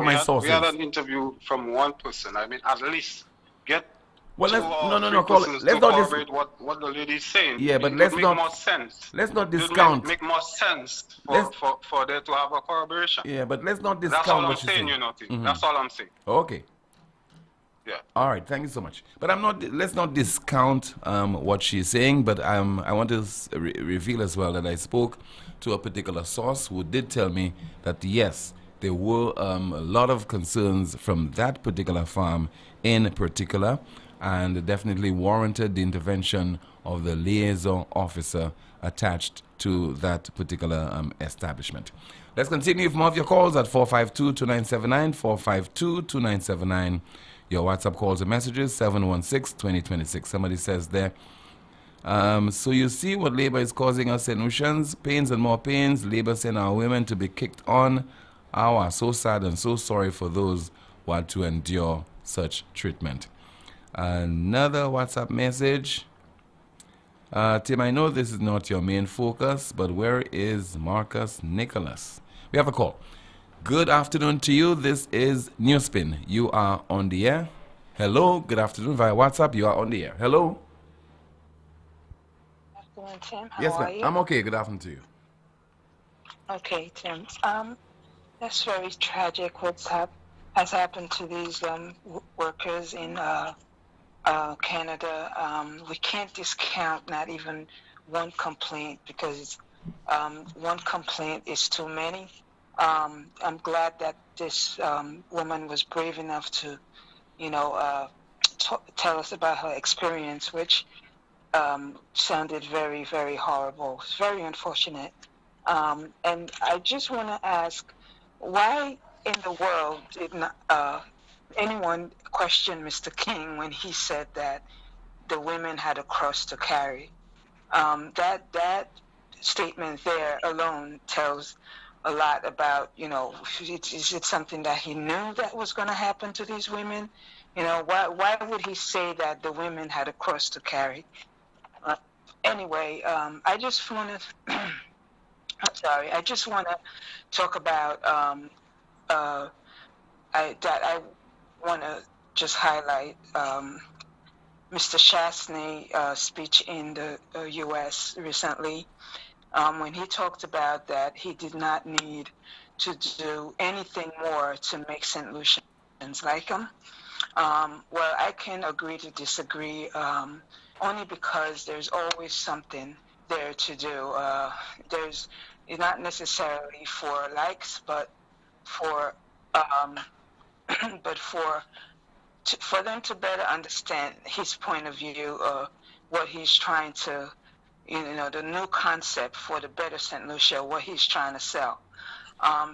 my sources. We had an interview from one person. I mean, at least get well, two or three persons to corroborate what the lady is saying. Yeah, but it let's would not make more sense. Let's not It would discount. make more sense for there to have a corroboration. Yeah, but let's not discount That's all I'm what she's saying, saying. That's all I'm saying. Okay. Yeah. All right. Thank you so much. But let's not discount what she's saying. But I want to reveal as well that I spoke to a particular source who did tell me that yes, there were a lot of concerns from that particular farm in particular, and definitely warranted the intervention of the liaison officer attached to that particular establishment. Let's continue with more of your calls at 452-2979, 452-2979. Your WhatsApp calls and messages, 716-2026. Somebody says there, so you see what labor is causing us in Oceans, pains and more pains. Labor send our women to be kicked on. Our so sad and so sorry for those who had to endure such treatment. Another WhatsApp message. Tim, I know this is not your main focus, but where is Marcus Nicholas? We have a call. Good afternoon to you. This is NewsSpin. You are on the air. Hello. Good afternoon via WhatsApp. You are on the air. Hello. Tim, how Yes, are ma'am. you? I'm okay. Good afternoon to you. Okay, Tim. That's very tragic. Has happened to these workers in Canada. We can't discount not even one complaint because one complaint is too many. I'm glad that this woman was brave enough to, tell us about her experience, which sounded very, very horrible. It's very unfortunate. And I just want to ask, why in the world did not anyone question Mr. King when he said that the women had a cross to carry? That statement there alone tells a lot about, is it something that he knew that was going to happen to these women? Why would he say that the women had a cross to carry? Anyway, I just want to, I just want to talk about, I want to just highlight Mr. Shastney's speech in the U.S. recently, when he talked about that he did not need to do anything more to make St. Lucians like him. Well, I can agree to disagree, only because there's always something there to do. There's not necessarily for likes, but for for them to better understand his point of view, what he's trying to, the new concept for the better St. Lucia, what he's trying to sell.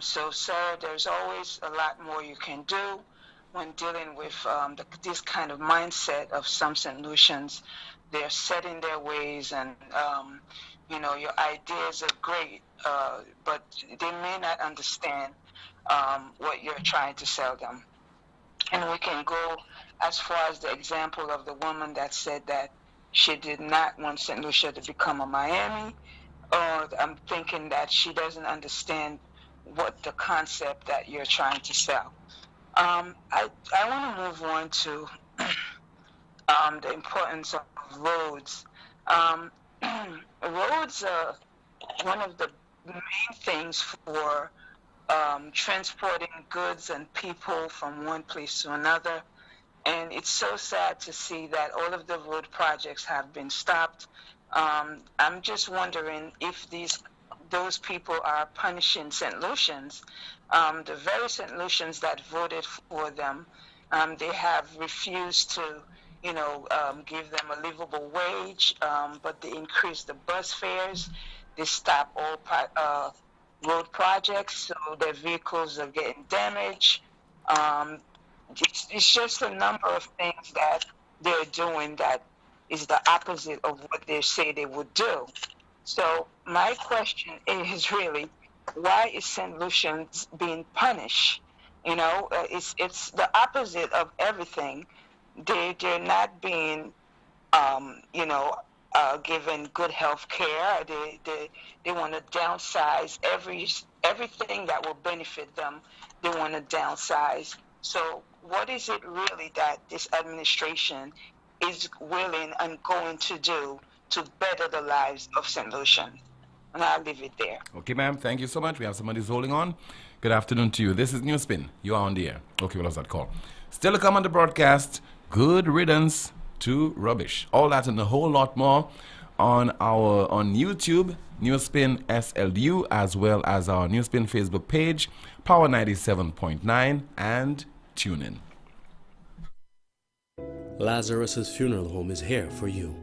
So, sir, there's always a lot more you can do when dealing with this kind of mindset of some St. Lucians. They're set in their ways, and your ideas are great, but they may not understand what you're trying to sell them. And we can go as far as the example of the woman that said that she did not want St. Lucia to become a Miami. Or I'm thinking that she doesn't understand what the concept that you're trying to sell. I want to move on to the importance of roads. Roads are one of the main things for transporting goods and people from one place to another. And it's so sad to see that all of the road projects have been stopped. I'm just wondering if those people are punishing St. Lucians. The very St. Lucians that voted for them, they have refused to, give them a livable wage, but they increased the bus fares. They stop all road projects, so their vehicles are getting damaged. It's just a number of things that they're doing that is the opposite of what they say they would do. So my question is really, why is St. Lucians being punished? It's the opposite of everything. They're not being, given good health care. They want to downsize everything that will benefit them. They want to downsize. So what is it really that this administration is willing and going to do to better the lives of St. Lucian? And I'll leave it there. Okay, ma'am. Thank you so much. We have somebody who's holding on. Good afternoon to you. This is NewsSpin. You are on the air. Okay, what was that call? Still to come on the broadcast. Good riddance to rubbish. All that and a whole lot more on YouTube, NewsSpin SLU, as well as our NewsSpin Facebook page, Power 97.9, and tune in. Lazarus's Funeral Home is here for you.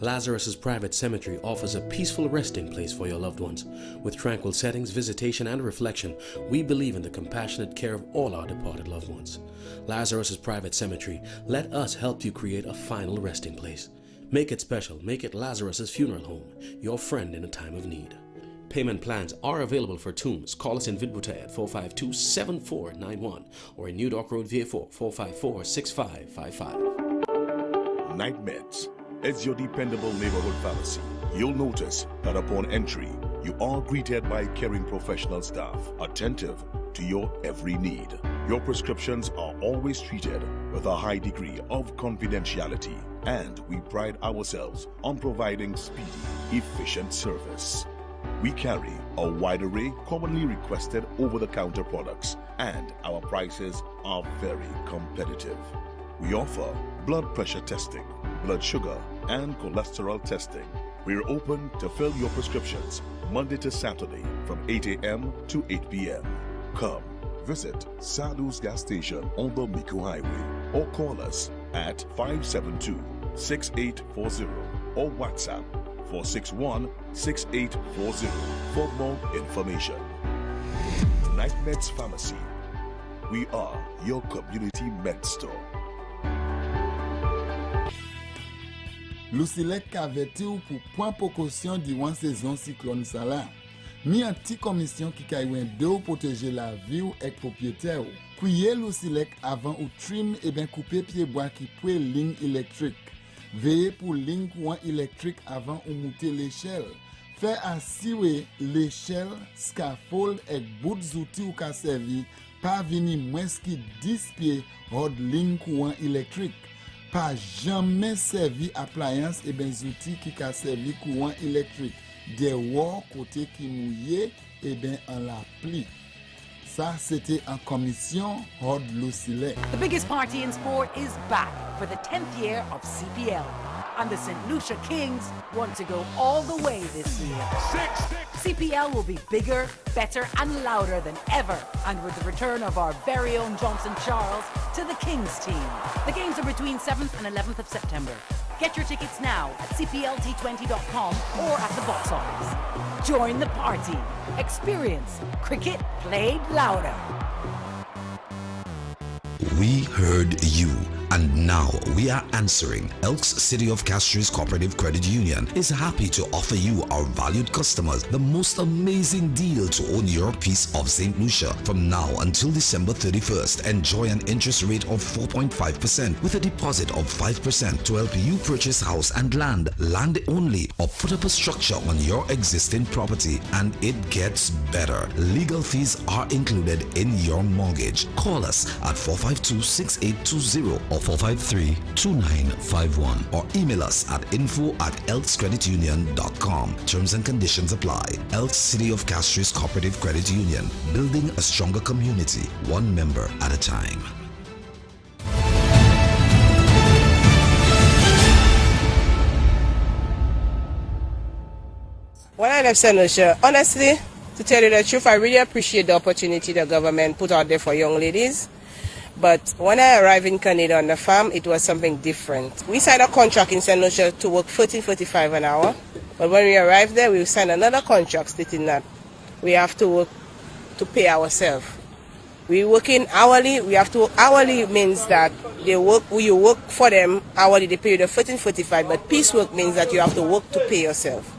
Lazarus's Private Cemetery offers a peaceful resting place for your loved ones. With tranquil settings, visitation, and reflection, we believe in the compassionate care of all our departed loved ones. Lazarus's Private Cemetery, let us help you create a final resting place. Make it special. Make it Lazarus's Funeral Home, your friend in a time of need. Payment plans are available for tombs. Call us in Vidbouté at 452-7491 or in New Dock Road, VA4, 454-6555. Night Meds is your dependable neighborhood pharmacy. You'll notice that upon entry, you are greeted by caring professional staff, attentive to your every need. Your prescriptions are always treated with a high degree of confidentiality, and we pride ourselves on providing speedy, efficient service. We carry a wide array commonly requested over-the-counter products, and our prices are very competitive. We offer blood pressure testing, blood sugar, and cholesterol testing. We're open to fill your prescriptions Monday to Saturday from 8 a.m. to 8 p.m. Come visit Sadhu's gas station on the Miku Highway or call us at 572-6840 or WhatsApp 461-6840 for more information. Night Meds Pharmacy. We are your community med store. Lucilec aveti ou pour point précaution durant saison cyclone ça là. Mi un petit commission qui kaywen de ou protéger la vie ou ek propriétaire ou. Kouye Lucilec avant ou trim et ben couper pied bois qui poué ligne électrique. Veillez pour ligne courant électrique avant ou monter l'échelle. Fait assurer l'échelle, scaffold et bout d'outil ou ka servi pas vini moins qui 10 pieds hors ligne courant électrique. Pas jamais servi appliance et ben outils qui ka servi courant électrique. Des wall côté qui mouillé et ben en la pli. Ça c'était en commission hors Lucilec. The biggest party in sport is back for the 10th year of CPL. And the St. Lucia Kings want to go all the way this year. CPL will be bigger, better, and louder than ever. And with the return of our very own Johnson Charles to the Kings team. The games are between 7th and 11th of September. Get your tickets now at cplt20.com or at the box office. Join the party. Experience cricket played louder. We heard you. And now we are answering. Elks City of Castries Cooperative Credit Union is happy to offer you, our valued customers, the most amazing deal to own your piece of St. Lucia. From now until December 31st, enjoy an interest rate of 4.5% with a deposit of 5% to help you purchase house and land only, or put up a structure on your existing property. And it gets better. Legal fees are included in your mortgage. Call us at 452-6820 or 453-2951 or email us at info@elkscreditunion.com. Terms and conditions apply. Elks City of Castries Cooperative Credit Union, building a stronger community, one member at a time. When I left St. Lucia, honestly, to tell you the truth, I really appreciate the opportunity the government put out there for young ladies. But when I arrived in Canada on the farm, it was something different. We signed a contract in St. Lucia to work $14.45 an hour. But when we arrived there, we signed another contract stating that we have to work to pay ourselves. We working hourly. We have to work hourly means that you work for them hourly. They pay you the $14.45. But piecework means that you have to work to pay yourself.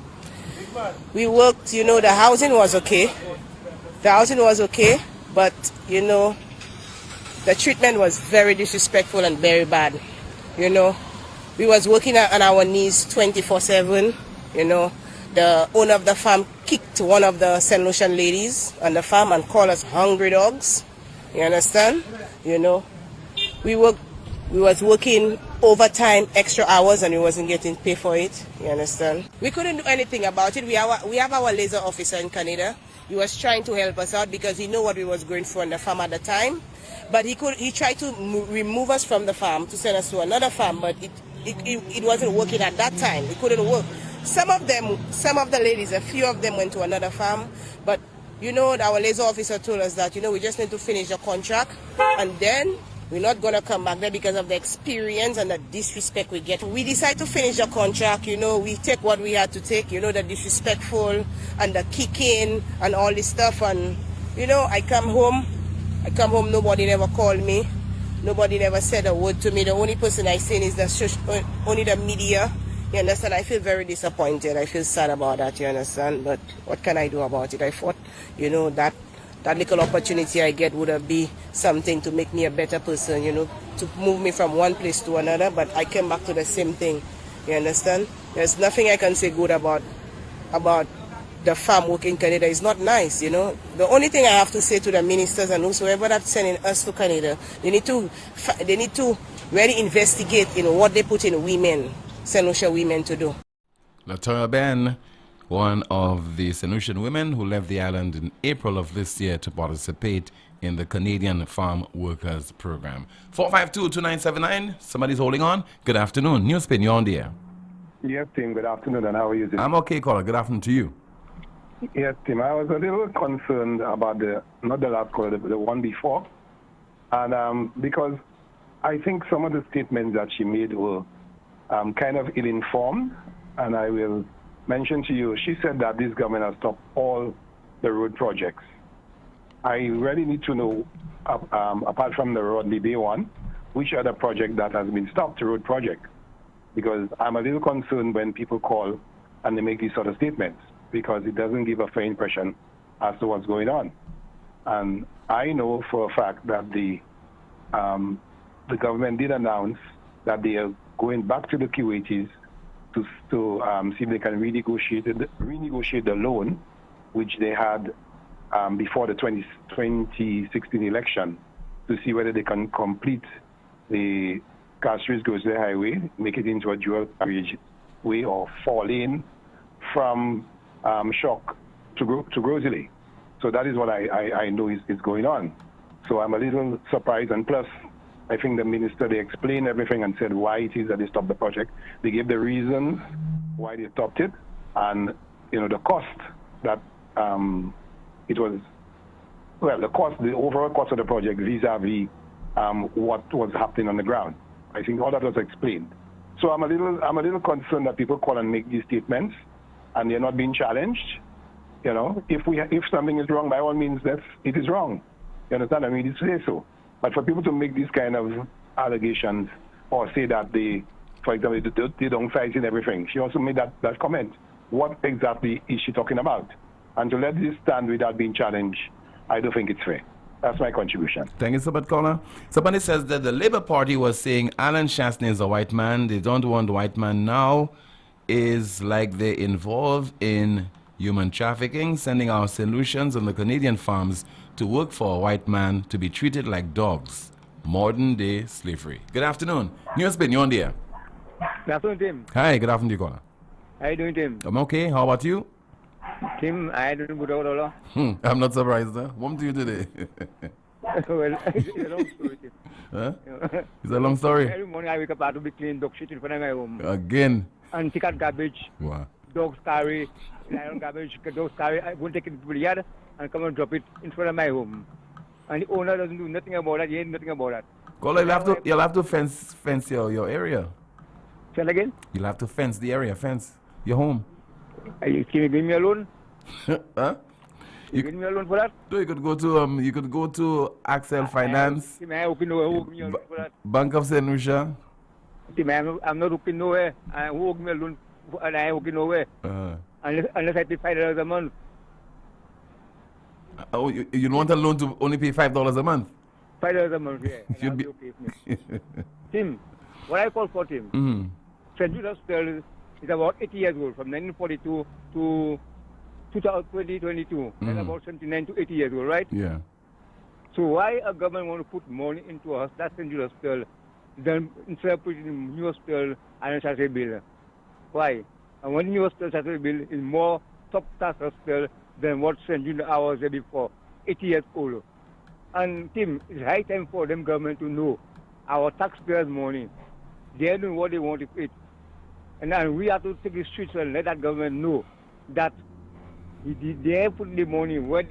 We worked. The housing was okay. But the treatment was very disrespectful and very bad. We was working on our knees 24/7. The owner of the farm kicked one of the St. Lucian ladies on the farm and called us hungry dogs. You understand? We was working overtime, extra hours, and we wasn't getting paid for it. You understand? We couldn't do anything about it. We have our laser officer in Canada. He was trying to help us out because he knew what we was going through on the farm at the time. But he tried to remove us from the farm to send us to another farm, but it wasn't working at that time. It couldn't work. Some of the ladies, a few of them went to another farm, but our laser officer told us that we just need to finish the contract, and then we're not gonna come back there because of the experience and the disrespect we get. We decided to finish the contract. We take what we had to take. The disrespectful and the kicking and all this stuff, and I come home, nobody never called me. Nobody never said a word to me. The only person I seen is only the media. You understand? I feel very disappointed. I feel sad about that, you understand? But what can I do about it? I thought, that little opportunity I get would be something to make me a better person, to move me from one place to another. But I came back to the same thing, you understand? There's nothing I can say good about the farm work in Canada. Is not nice, The only thing I have to say to the ministers and whosoever that's sending us to Canada, they need to really investigate what they put in women, St. Lucia women, to do. Latoya Ben, one of the St. Lucian women who left the island in April of this year to participate in the Canadian Farm Workers Program. 452-2979. Somebody's holding on. Good afternoon. NewsSpin, you're on the air. Yes, Tim. Good afternoon, and how are you doing? I'm okay, caller. Good afternoon to you. Yes, Tim. I was a little concerned about not the last caller, the one before. And because I think some of the statements that she made were kind of ill-informed. And I will mention to you, she said that this government has stopped all the road projects. I really need to know, apart from the Rodney Bay one, which other project that has been stopped, the road project. Because I'm a little concerned when people call and they make these sort of statements, because it doesn't give a fair impression as to what's going on. And I know for a fact that the government did announce that they are going back to the Kuwaitis to see if they can renegotiate the loan, which they had before the 2016 election, to see whether they can complete the Castries-Grosley Highway, make it into a dual carriage way or 4-lane from Shock to Grosley. So that is what I know is going on. So I'm a little surprised, and plus, I think the minister, they explained everything and said why it is that they stopped the project. They gave the reasons why they stopped it, and the cost that it was, the overall cost of the project vis-a-vis what was happening on the ground. I think all that was explained. So I'm a little concerned that people call and make these statements, and they're not being challenged. If something is wrong, by all means, it is wrong. You understand? I mean, you say so. But for people to make these kind of allegations or say that they, for example, they don't fight in everything. She also made that comment. What exactly is she talking about? And to let this stand without being challenged, I don't think it's fair. That's my contribution. Thank you so much, caller. Somebody says that the Labour Party was saying Alan Shastney is a white man. They don't want white man now. Is like they're involved in human trafficking, sending our solutions on the Canadian farms to work for a white man to be treated like dogs. Modern day slavery. Good afternoon. NewsSpin, you're on the air. Good afternoon, Tim. Hi, good afternoon, caller. How you doing, Tim? I'm okay. How about you? Tim, I don't good at all. I'm not surprised. What do you today? Well, it's a long story, Tim. Huh? It's a long story. Every morning I wake up, I have to be clean dog shit in front of my home. Again. And take out garbage. Wow. Dogs carry, lion garbage, dogs carry. I go take it to the yard and come and drop it in front of my home. And the owner doesn't do nothing about that. He ain't nothing about that. Caller, you'll have to fence your area. Say that again? You'll have to fence the area, fence your home. Can you give me a loan? Huh? You give me a loan for that? No, you could go to Axel Finance, Bank of St. Lucia. I'm not hooking nowhere. Who will give me a loan? And I ain't hooking nowhere. Unless I pay $5 a month. Oh, you want a loan to only pay $5 a month? $5 a month, yeah. Should be okay with me. Tim, what I call for Tim, St. Jude Hospital is about 80 years old, from 1942 to 2022. That's about 79 to 80 years old, right? Yeah. So why a government want to put money into us, that's St. Jude Hospital, then instead of putting in new hospital and a bill? Why? And one new hospital bill is more top-class hospital than what St. Jude was there before, 80 years old. And Tim, it's high time for them government to know our taxpayers' money. They're doing what they want to it. And then we have to take the streets and let that government know that they put the money where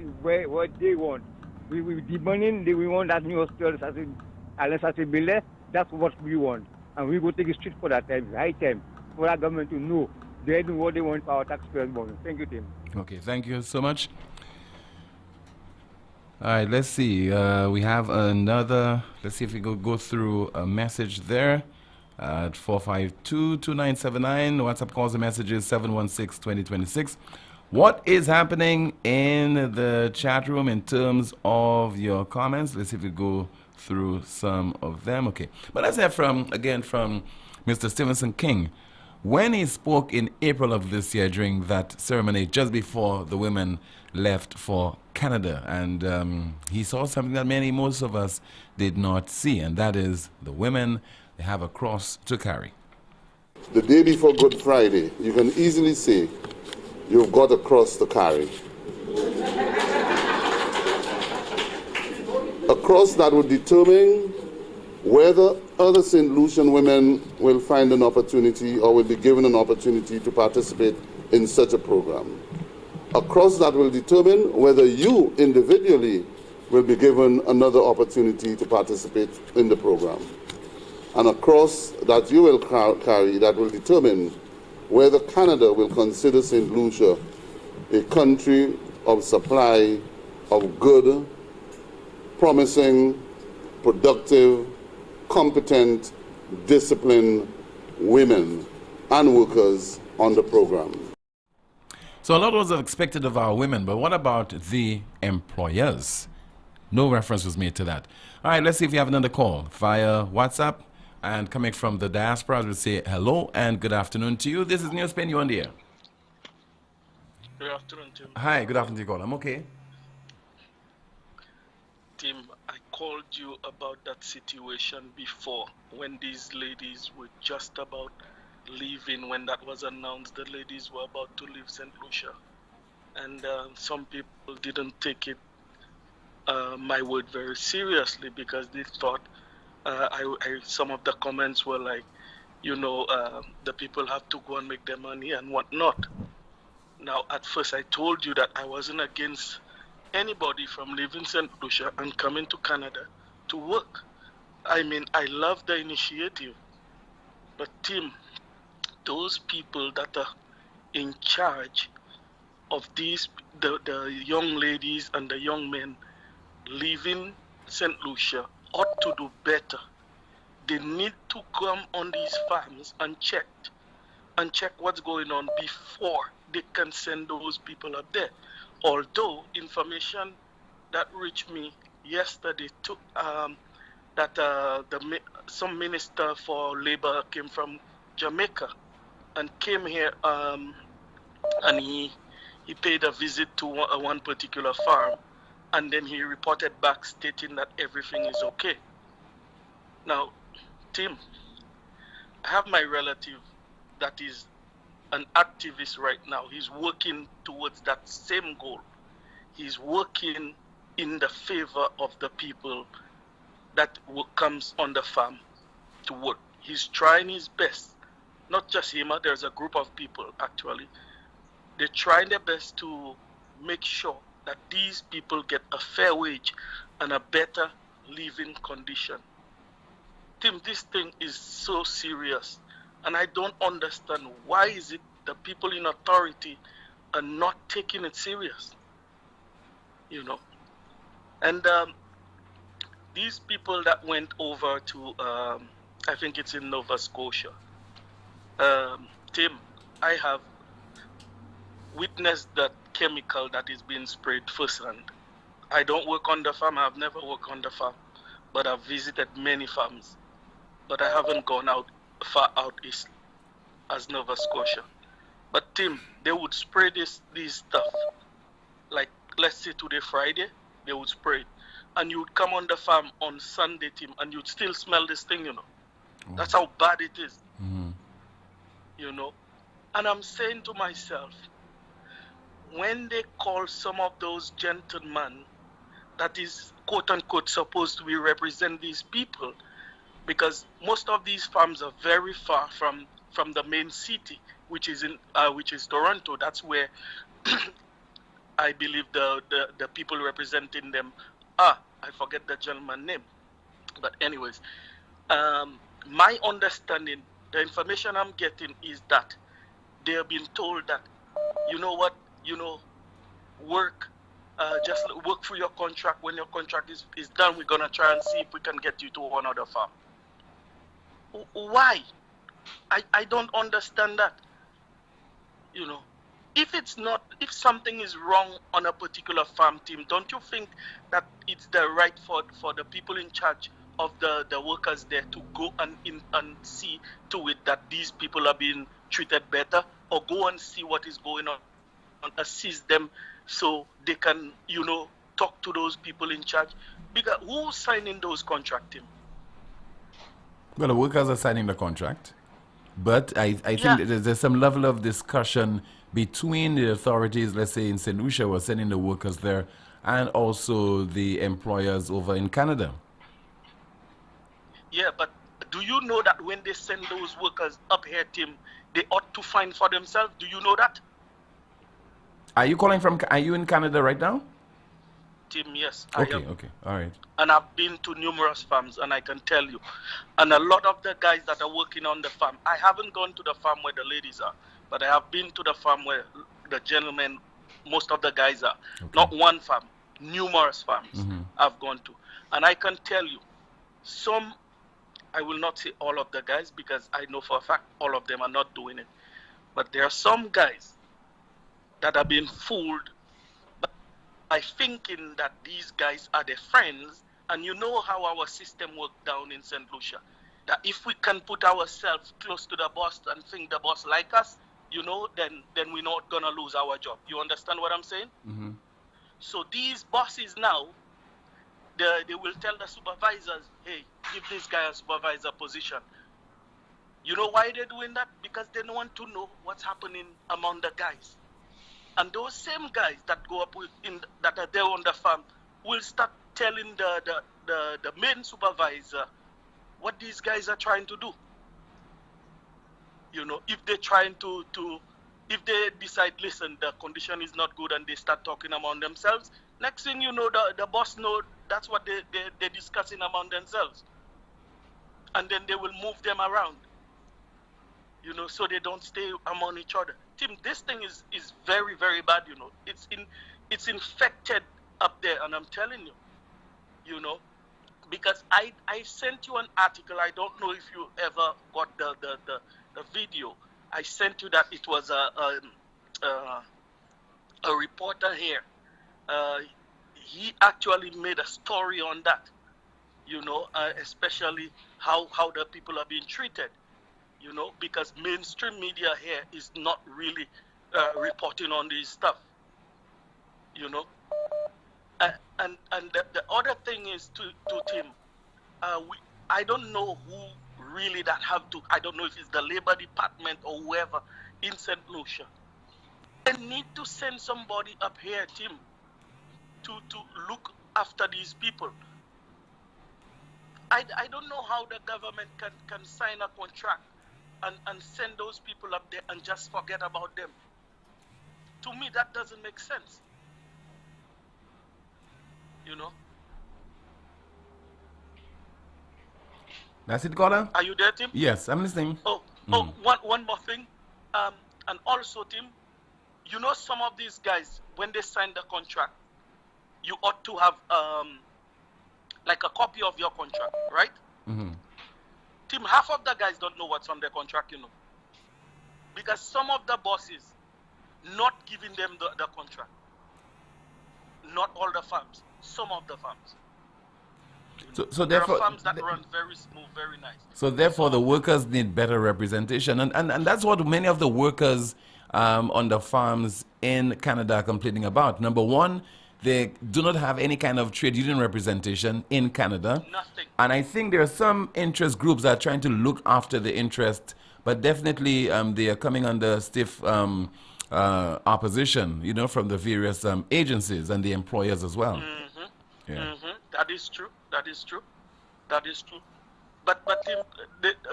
they want. We demanding we want that new hospital as a builder. That's what we want. And we go take the street for that time. It's high time for that government to know they're doing what they want for our taxpayers' money. Thank you, Tim. Okay, thank you so much. All right, let's see. We have another. Let's see if we go through a message there. At 452-2979. WhatsApp calls and messages 716-2026. What is happening in the chat room in terms of your comments? Let's see if we go through some of them. Okay. But let's hear from Mr. Stevenson King. When he spoke in April of this year during that ceremony just before the women left for Canada, and he saw something that most of us did not see, and that is the women have a cross to carry. The day before Good Friday, you can easily say you've got a cross to carry. A cross that would determine whether other St. Lucian women will find an opportunity or will be given an opportunity to participate in such a program. A cross that will determine whether you individually will be given another opportunity to participate in the program. And a cross that you will carry that will determine whether Canada will consider St. Lucia a country of supply of good, promising, productive, competent, disciplined women and workers on the program. So a lot was expected of our women, but what about the employers? No reference was made to that. All right, let's see if we have another call via WhatsApp. And coming from the diaspora, I would say hello and good afternoon to you. This is NewsSpin, you on the air. Good afternoon, Tim. Hi, good afternoon to you, caller. I'm okay. Tim, I called you about that situation before when these ladies were just about leaving. When that was announced, the ladies were about to leave St. Lucia. And some people didn't take it, my word, very seriously because they thought some of the comments were like, the people have to go and make their money and whatnot. Now, at first I told you that I wasn't against anybody from leaving St. Lucia and coming to Canada to work. I mean, I love the initiative. But Tim, those people that are in charge of the young ladies and the young men leaving St. Lucia ought to do better. they need to come on these farms and check what's going on before they can send those people up there. Although information that reached me yesterday some minister for labor came from Jamaica and came here and he paid a visit to one particular farm, and then he reported back stating that everything is okay. Now, Tim, I have my relative that is an activist right now. He's working towards that same goal. He's working in the favor of the people that comes on the farm to work. He's trying his best. Not just him, there's a group of people actually. They're trying their best to make sure that these people get a fair wage and a better living condition. Tim, this thing is so serious, and I don't understand why is it the people in authority are not taking it serious, you know. And these people that went over to, I think it's in Nova Scotia, Tim, I have witnessed that chemical that is being sprayed firsthand. I don't work on the farm. I've never worked on the farm, but I've visited many farms. But I haven't gone out far out east as Nova Scotia. But Tim, they would spray these stuff. Like, let's say today, Friday, they would spray it. And you would come on the farm on Sunday, Tim, and you'd still smell this thing, you know. Oh. That's how bad it is. Mm-hmm. You know. And I'm saying to myself, when they call some of those gentlemen that is quote-unquote supposed to be represent these people, because most of these farms are very far from the main city, which is Toronto. That's where I believe the people representing them are. I forget the gentleman's name. But anyways, my understanding, the information I'm getting is that they have been told that, you know what, work, just work for your contract. When your contract is done, we're going to try and see if we can get you to another farm. Why? I don't understand that. You know, if something is wrong on a particular farm team, don't you think that it's the right for the people in charge of the workers there to go and see to it that these people are being treated better, or go and see what is going on and assist them so they can, talk to those people in charge? Because who's signing those contracts, Tim? Well, the workers are signing the contract, but I think there's some level of discussion between the authorities, let's say in St. Lucia, who are sending the workers there, and also the employers over in Canada. Yeah, but do you know that when they send those workers up here, Tim, they ought to find for themselves? Do you know that? Are you in Canada right now? Tim, yes, okay, I am. Okay, all right. And I've been to numerous farms, and I can tell you, and a lot of the guys that are working on the farm, I haven't gone to the farm where the ladies are, but I have been to the farm where the gentlemen, most of the guys are. Okay. Not one farm, numerous farms I've gone to. And I can tell you, some, I will not say all of the guys, because I know for a fact all of them are not doing it. But there are some guys that are being fooled by thinking that these guys are their friends. And you know how our system works down in St. Lucia, that if we can put ourselves close to the boss and think the boss like us, then we're not going to lose our job. You understand what I'm saying? Mm-hmm. So these bosses now, they will tell the supervisors, hey, give this guy a supervisor position. You know why they're doing that? Because they don't want to know what's happening among the guys. And those same guys that go up that are there on the farm will start telling the main supervisor what these guys are trying to do. If they're trying if they decide, listen, the condition is not good, and they start talking among themselves, next thing you know, the boss knows that's what they're discussing among themselves. And then they will move them around, so they don't stay among each other. Tim, this thing is very, very bad, It's infected up there, and I'm telling you, because I sent you an article. I don't know if you ever got the video. I sent you that it was a reporter here. He actually made a story on that, especially how the people are being treated, because mainstream media here is not really reporting on this stuff, And the other thing is to Tim, I don't know who really that have to, I don't know if it's the Labor Department or whoever in St. Lucia. They need to send somebody up here, Tim, to look after these people. I don't know how the government can sign a contract and send those people up there and just forget about them. To me, that doesn't make sense. That's it, caller? Are you there, Tim? Yes, I'm listening. One more thing. And also, Tim, some of these guys, when they sign the contract, you ought to have like a copy of your contract, right? Mm-hmm. Tim, half of the guys don't know what's on their contract, because some of the bosses not giving them the contract. Not all the farms, some of the farms. So there therefore, are farms that run very smooth, very nice. So therefore, the workers need better representation, and that's what many of the workers on the farms in Canada are complaining about. Number one, they do not have any kind of trade union representation in Canada. Nothing. And I think there are some interest groups that are trying to look after the interest, but definitely they are coming under stiff opposition, from the various agencies and the employers as well. Mm-hmm. Yeah. Mm-hmm. That is true. But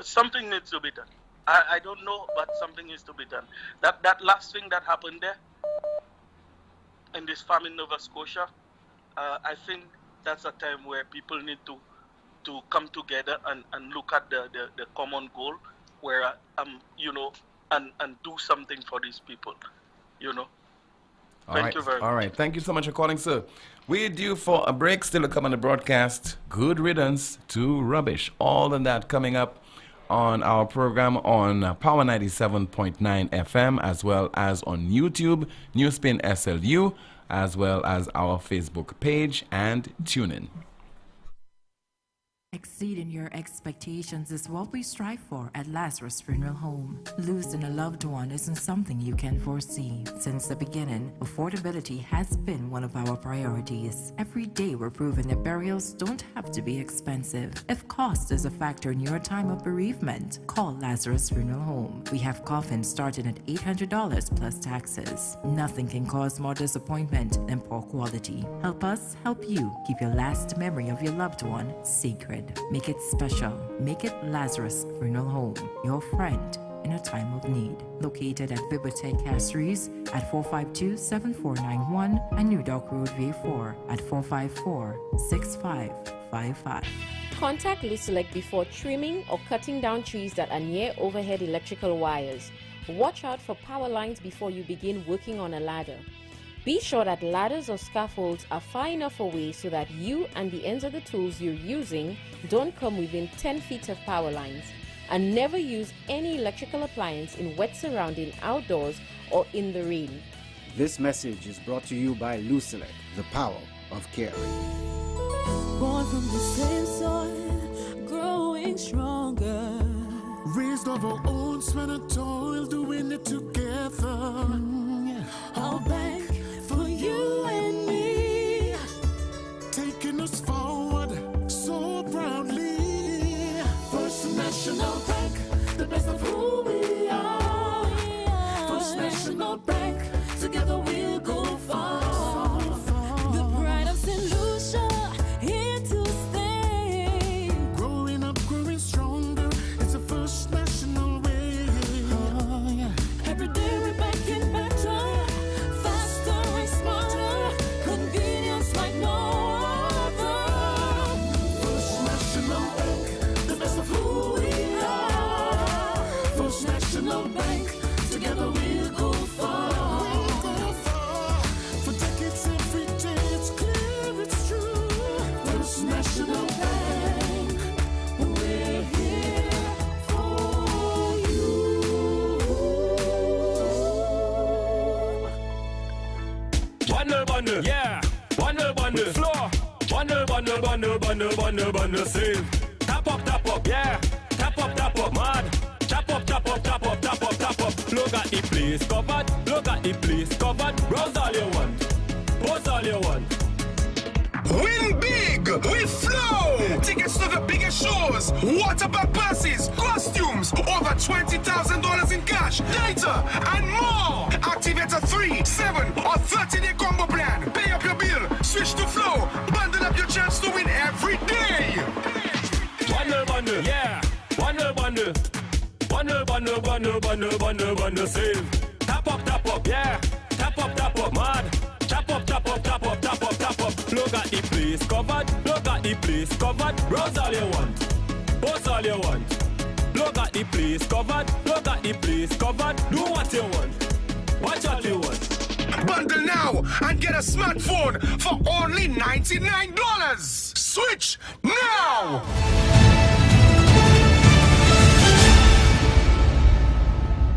something needs to be done. I don't know, but something needs to be done. That last thing that happened there in this farm in Nova Scotia, I think that's a time where people need to come together and look at the common goal, where and do something for these people, Thank you very much. All right. Thank you so much for calling, sir. We're due for a break. Still to come on the broadcast. Good riddance to rubbish. All of that coming up on our program on Power 97.9 FM, as well as on YouTube, NewsSpin SLU, as well as our Facebook page, and tune in. Exceeding your expectations is what we strive for at Lazarus Funeral Home. Losing a loved one isn't something you can foresee. Since the beginning, affordability has been one of our priorities. Every day we're proving that burials don't have to be expensive. If cost is a factor in your time of bereavement, call Lazarus Funeral Home. We have coffins starting at $800 plus taxes. Nothing can cause more disappointment than poor quality. Help us help you keep your last memory of your loved one sacred. Make it special. Make it Lazarus Funeral Home, your friend in a time of need. Located at Bibliotheque Castries at 452-7491 and New Dock Road V4 at 454-6555. Contact Lucelec before trimming or cutting down trees that are near overhead electrical wires. Watch out for power lines before you begin working on a ladder. Be sure that ladders or scaffolds are far enough away so that you and the ends of the tools you're using don't come within 10 feet of power lines. And never use any electrical appliance in wet surrounding outdoors or in the rain. This message is brought to you by Lucelec, the power of caring. Born from the same soil, growing stronger. Raised of our own sweat and toil, doing it together. Our bank for you and me, taking us forward so proudly. First National Bank, the best of who we are. First National Bank, together we'll go far. The pride of St. Lucia, here to stay. Growing up, growing stronger, it's a First National way. Every day we're making better, faster Bundle, bundle, yeah. Bundle, bundle, floor. Bundle, bundle, bundle, bundle, bundle, bundle, save. Tap up, yeah. Tap up, mad. Chop up, tap up, tap up, tap up, tap up. Look at the place covered. Look at the place covered. Browse all you want. Post all you want. Win big with Flow! Tickets to the biggest shows, water park passes, costumes, over $20,000 in cash, data, and more! Activate a 3, 7, or 30-day combo plan. Pay up your bill, switch to Flow, bundle up your chance to win every day! Bundle, bundle, yeah. Bundle, bundle. Bundle, bundle, bundle, bundle, bundle, bundle, save. Tap up, yeah. Tap up, mad. Chop up, tap up, tap up, tap up, tap up. Look at the place covered. Look at the place covered. Browse all you want. Post all you want. Look at the place covered. Look at the place covered. Do what you want. Watch what you want. Bundle now and get a smartphone for only $99. Switch now!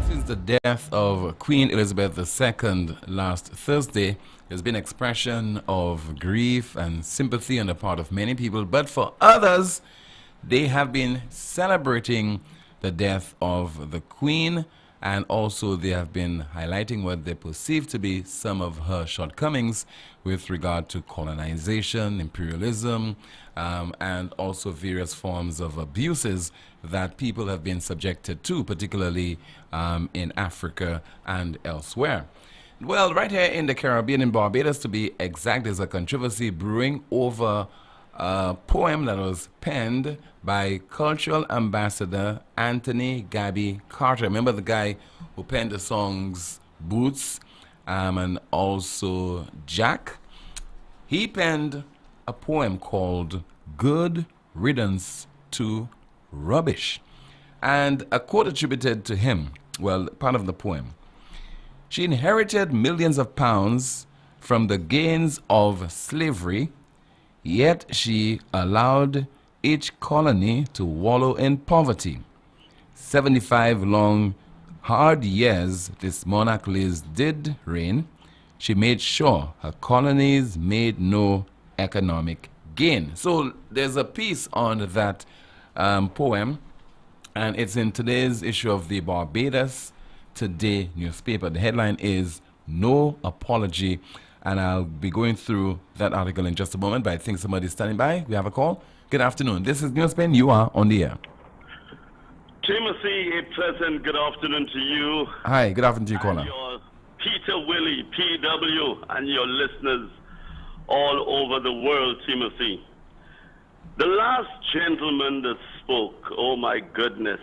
Since the death of Queen Elizabeth II last Thursday, there's been expression of grief and sympathy on the part of many people, but for others, they have been celebrating the death of the Queen, and also they have been highlighting what they perceive to be some of her shortcomings with regard to colonization, imperialism, and also various forms of abuses that people have been subjected to, particularly in Africa and elsewhere. Well, right here in the Caribbean, in Barbados to be exact, there's a controversy brewing over a poem that was penned by Cultural Ambassador Anthony Gabby Carter. Remember the guy who penned the songs Boots and also Jack? He penned a poem called Good Riddance to Rubbish. And a quote attributed to him, well, part of the poem. She inherited millions of pounds from the gains of slavery, yet she allowed each colony to wallow in poverty. 75 long, hard years this monarch Liz did reign. She made sure her colonies made no economic gain. So there's a piece on that poem, and it's in today's issue of the Barbados Today newspaper. The headline is No Apology, and I'll be going through that article in just a moment, but I think somebody's standing by. We have a call. Good afternoon. This is NewsSpin. You are on the air. Timothy, a pleasant good afternoon to you. Hi, good afternoon to you, caller. Your Peter Willie, PW, and your listeners all over the world, Timothy. The last gentleman that spoke, oh my goodness,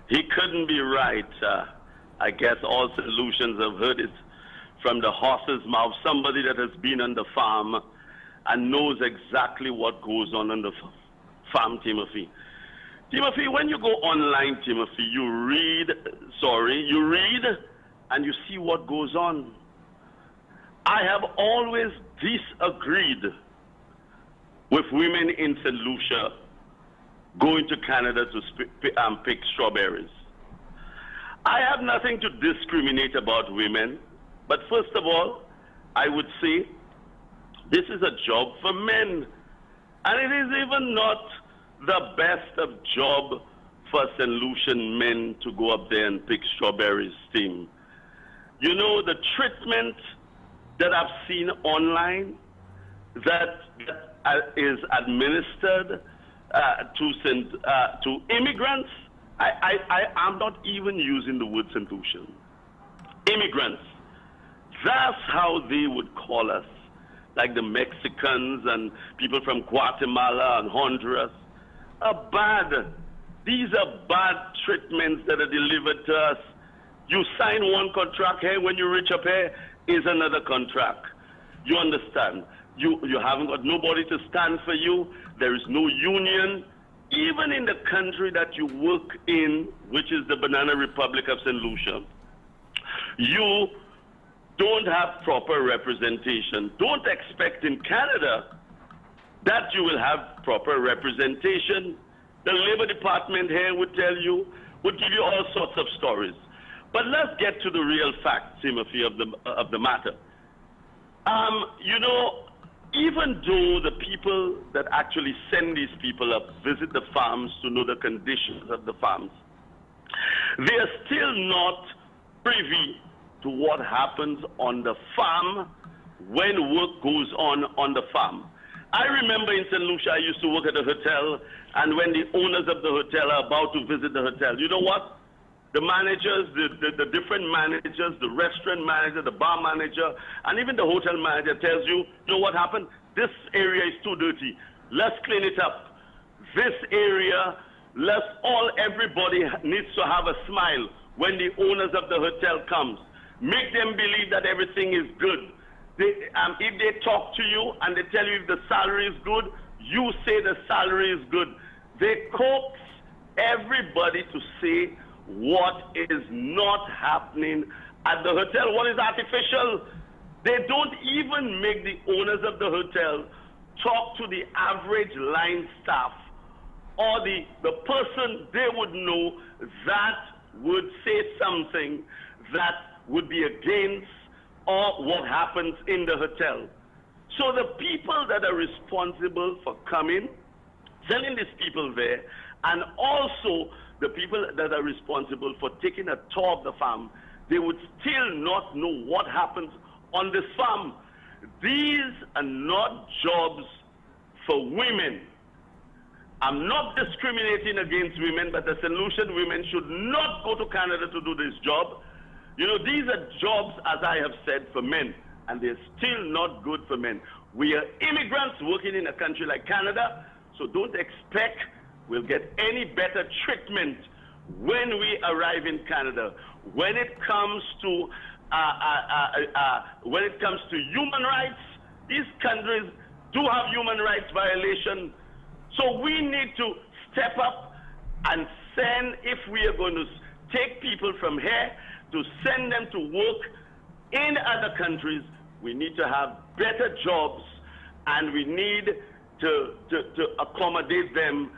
he couldn't be right. I guess all solutions have heard it from the horse's mouth, somebody that has been on the farm and knows exactly what goes on the farm, Timothy. Timothy, when you go online, Timothy, you read and you see what goes on. I have always disagreed with women in St. Lucia going to Canada to pick strawberries. I have nothing to discriminate about women, but first of all, I would say this is a job for men. And it is even not the best of job for St. Lucian men to go up there and pick strawberries, Tim. You know, the treatment that I've seen online that is administered to immigrants, I'm not even using the word St. Lucian. Immigrants. That's how they would call us, like the Mexicans and people from Guatemala and Honduras. These are bad treatments that are delivered to us. You sign one contract here, when you reach up here, is another contract. You understand? You haven't got nobody to stand for you. There is no union. Even in the country that you work in, which is the Banana Republic of St. Lucia, you don't have proper representation. Don't expect in Canada that you will have proper representation. The Labor Department here would tell you, would give you all sorts of stories. But let's get to the real facts, Timothy, of the matter. You know, even though the people that actually send these people up visit the farms to know the conditions of the farms, they are still not privy to what happens on the farm when work goes on the farm. I remember in St. Lucia, I used to work at a hotel, and when the owners of the hotel are about to visit the hotel, you know what? The managers, the different managers, the restaurant manager, the bar manager, and even the hotel manager tells you, you know what happened? This area is too dirty. Let's clean it up. This area, everybody needs to have a smile when the owners of the hotel comes. Make them believe that everything is good. If they talk to you and they tell you if the salary is good, you say the salary is good. They coax everybody to say what is not happening at the hotel, what is artificial. They don't even make the owners of the hotel talk to the average line staff or the person they would know that would say something that would be against or what happens in the hotel. So the people that are responsible for coming, sending these people there, and also the people that are responsible for taking a tour of the farm, they would still not know what happens on this farm. These are not jobs for women. I'm not discriminating against women, but the St. Lucian women should not go to Canada to do this job. You know, these are jobs, as I have said, for men, and they're still not good for men. We are immigrants working in a country like Canada, so don't expect we'll get any better treatment when we arrive in Canada. When it comes to human rights, these countries do have human rights violations. So we need to step up and send, if we are going to take people from here, to send them to work in other countries, we need to have better jobs, and we need to accommodate them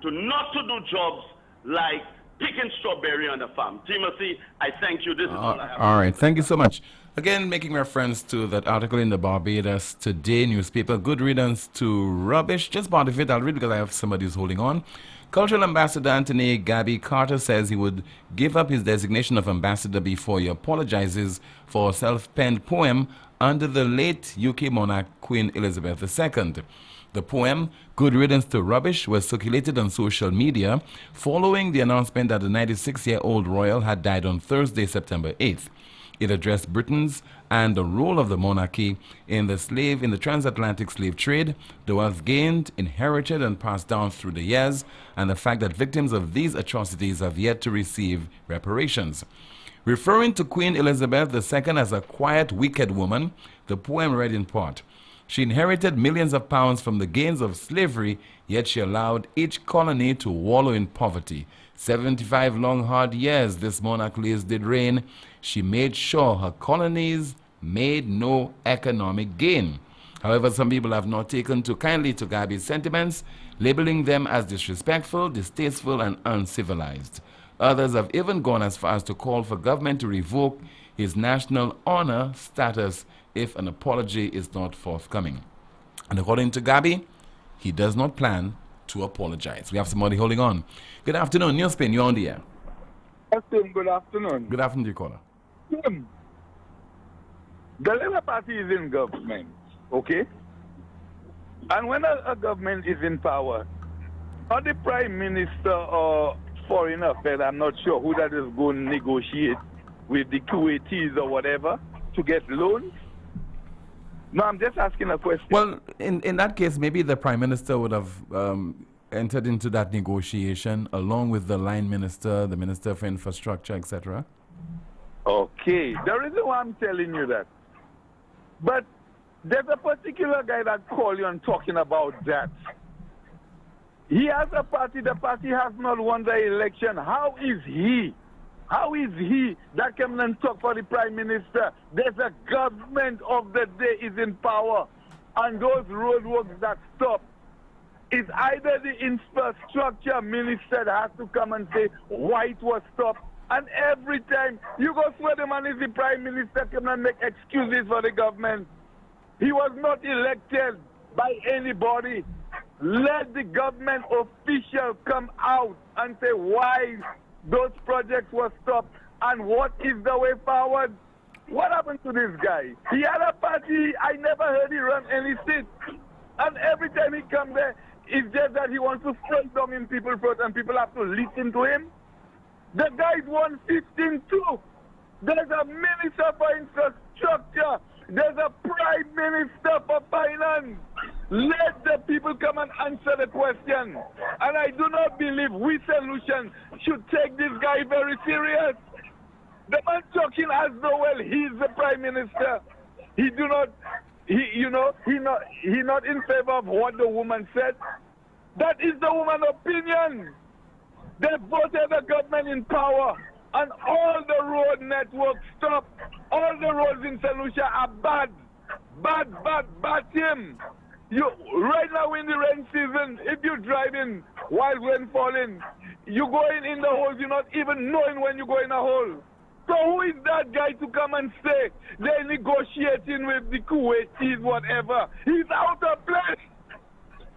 to not to do jobs like picking strawberry on a farm. Timothy, I thank you. This is all I have. All right, thank you so much. Again, making reference to that article in the Barbados Today newspaper, good riddance to rubbish. Just part of it, I'll read because I have somebody who's holding on. Cultural Ambassador Anthony Gabby Carter says he would give up his designation of ambassador before he apologizes for a self-penned poem under the late UK monarch Queen Elizabeth II. The poem, Good Riddance to Rubbish, was circulated on social media following the announcement that the 96-year-old royal had died on Thursday, September 8th. It addressed Britons and the role of the monarchy in the transatlantic slave trade, the wealth gained, inherited, and passed down through the years, and the fact that victims of these atrocities have yet to receive reparations. Referring to Queen Elizabeth II as a quiet, wicked woman, the poem read in part, she inherited millions of pounds from the gains of slavery, yet she allowed each colony to wallow in poverty. 75 long, hard years this monarch Liz did reign. She made sure her colonies made no economic gain. However, some people have not taken too kindly to Gabby's sentiments, labeling them as disrespectful, distasteful, and uncivilized. Others have even gone as far as to call for government to revoke his national honor status if an apology is not forthcoming. And according to Gabby, he does not plan to apologize. We have somebody holding on. Good afternoon, NewsSpin, you're on the air. Good afternoon. Good afternoon, dear caller. The Labour Party is in government, okay? And when a government is in power, or the Prime Minister or Foreign Affairs, I'm not sure who that is going to negotiate with the Kuwaitis or whatever to get loans. No, I'm just asking a question. Well, in that case, maybe the Prime Minister would have entered into that negotiation along with the line minister, the Minister for Infrastructure, etc. Okay, the reason why I'm telling you that. But there's a particular guy that Poleon talking about that. He has a party, the party has not won the election. How is he that can then talk for the Prime Minister? There's a government of the day is in power, and those roadworks that stop, it's either the infrastructure minister that has to come and say why it was stopped, And every time you go swear the man is the prime minister, come and make excuses for the government. He was not elected by anybody. Let the government official come out and say why those projects were stopped and what is the way forward. What happened to this guy? He had a party. I never heard he run any seat. And every time he comes there, it's just that he wants to strike down in people's front and people have to listen to him. The guy's won 15 too. There's a minister for infrastructure. There's a prime minister for finance. Let the people come and answer the question. And I do not believe we solution should take this guy very serious. The man talking as though, well, he's the prime minister. He not in favor of what the woman said. That is the woman's opinion. They voted the government in power, and all the road networks stopped. All the roads in St. Lucia are bad. Bad, Tim. Right now in the rain season, if you're driving while rain falling, you going in the holes, you're not even knowing when you go in a hole. So who is that guy to come and say they're negotiating with the Kuwaitis, whatever? He's out of place.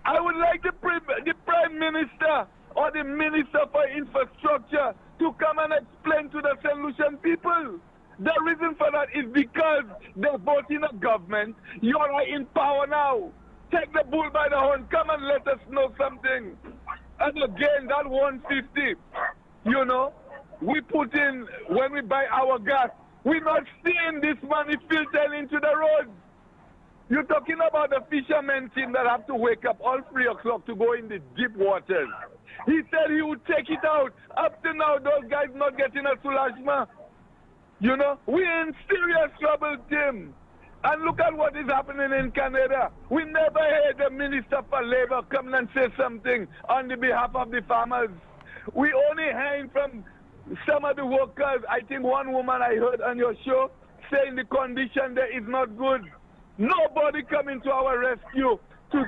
I would like the prime minister or the minister for infrastructure to come and explain to the St. Lucian people. The reason for that is because they're voting a government. You are in power now. Take the bull by the horn. Come and let us know something. And again, that 150, we put in when we buy our gas. We're not seeing this money filter into the road. You're talking about the fishermen team that have to wake up all 3 o'clock to go in the deep waters. He said he would take it out. Up to now, those guys not getting a soulagement. We're in serious trouble, Tim. And look at what is happening in Canada. We never heard the Minister for Labor come and say something on the behalf of the farmers. We only heard from some of the workers. I think one woman I heard on your show saying the condition there is not good. Nobody coming to our rescue to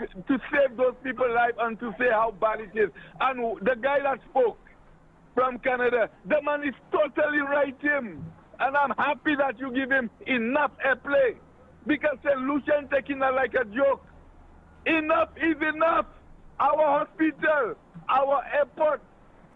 save those people's lives and to say how bad it is. And the guy that spoke from Canada, the man is totally right, Tim. And I'm happy that you give him enough airplay. Because St. Lucian taking that like a joke. Enough is enough. Our hospital, our airport,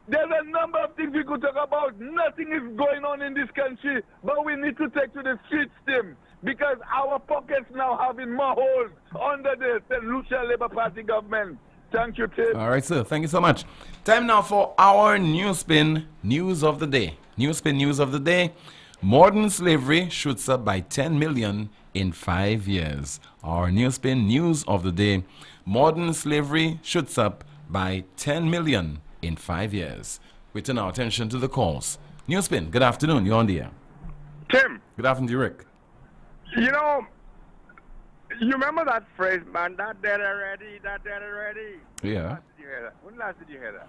there's a number of things we could talk about. Nothing is going on in this country, but we need to take to the streets, Tim, because our pockets now having more holes under the St. Lucia Labour Party government. Thank you, Tim. All right, sir. Thank you so much. Time now for our NewsSpin News of the Day. NewsSpin News of the Day. Modern slavery shoots up by 10 million in 5 years. Our NewsSpin News of the Day. Modern slavery shoots up by 10 million in 5 years. We turn our attention to the calls. NewsSpin, good afternoon. You're on the air. Tim. Good afternoon to you, Rick. You remember that phrase, man, that dead already, that dead already? Yeah. When last did you hear that?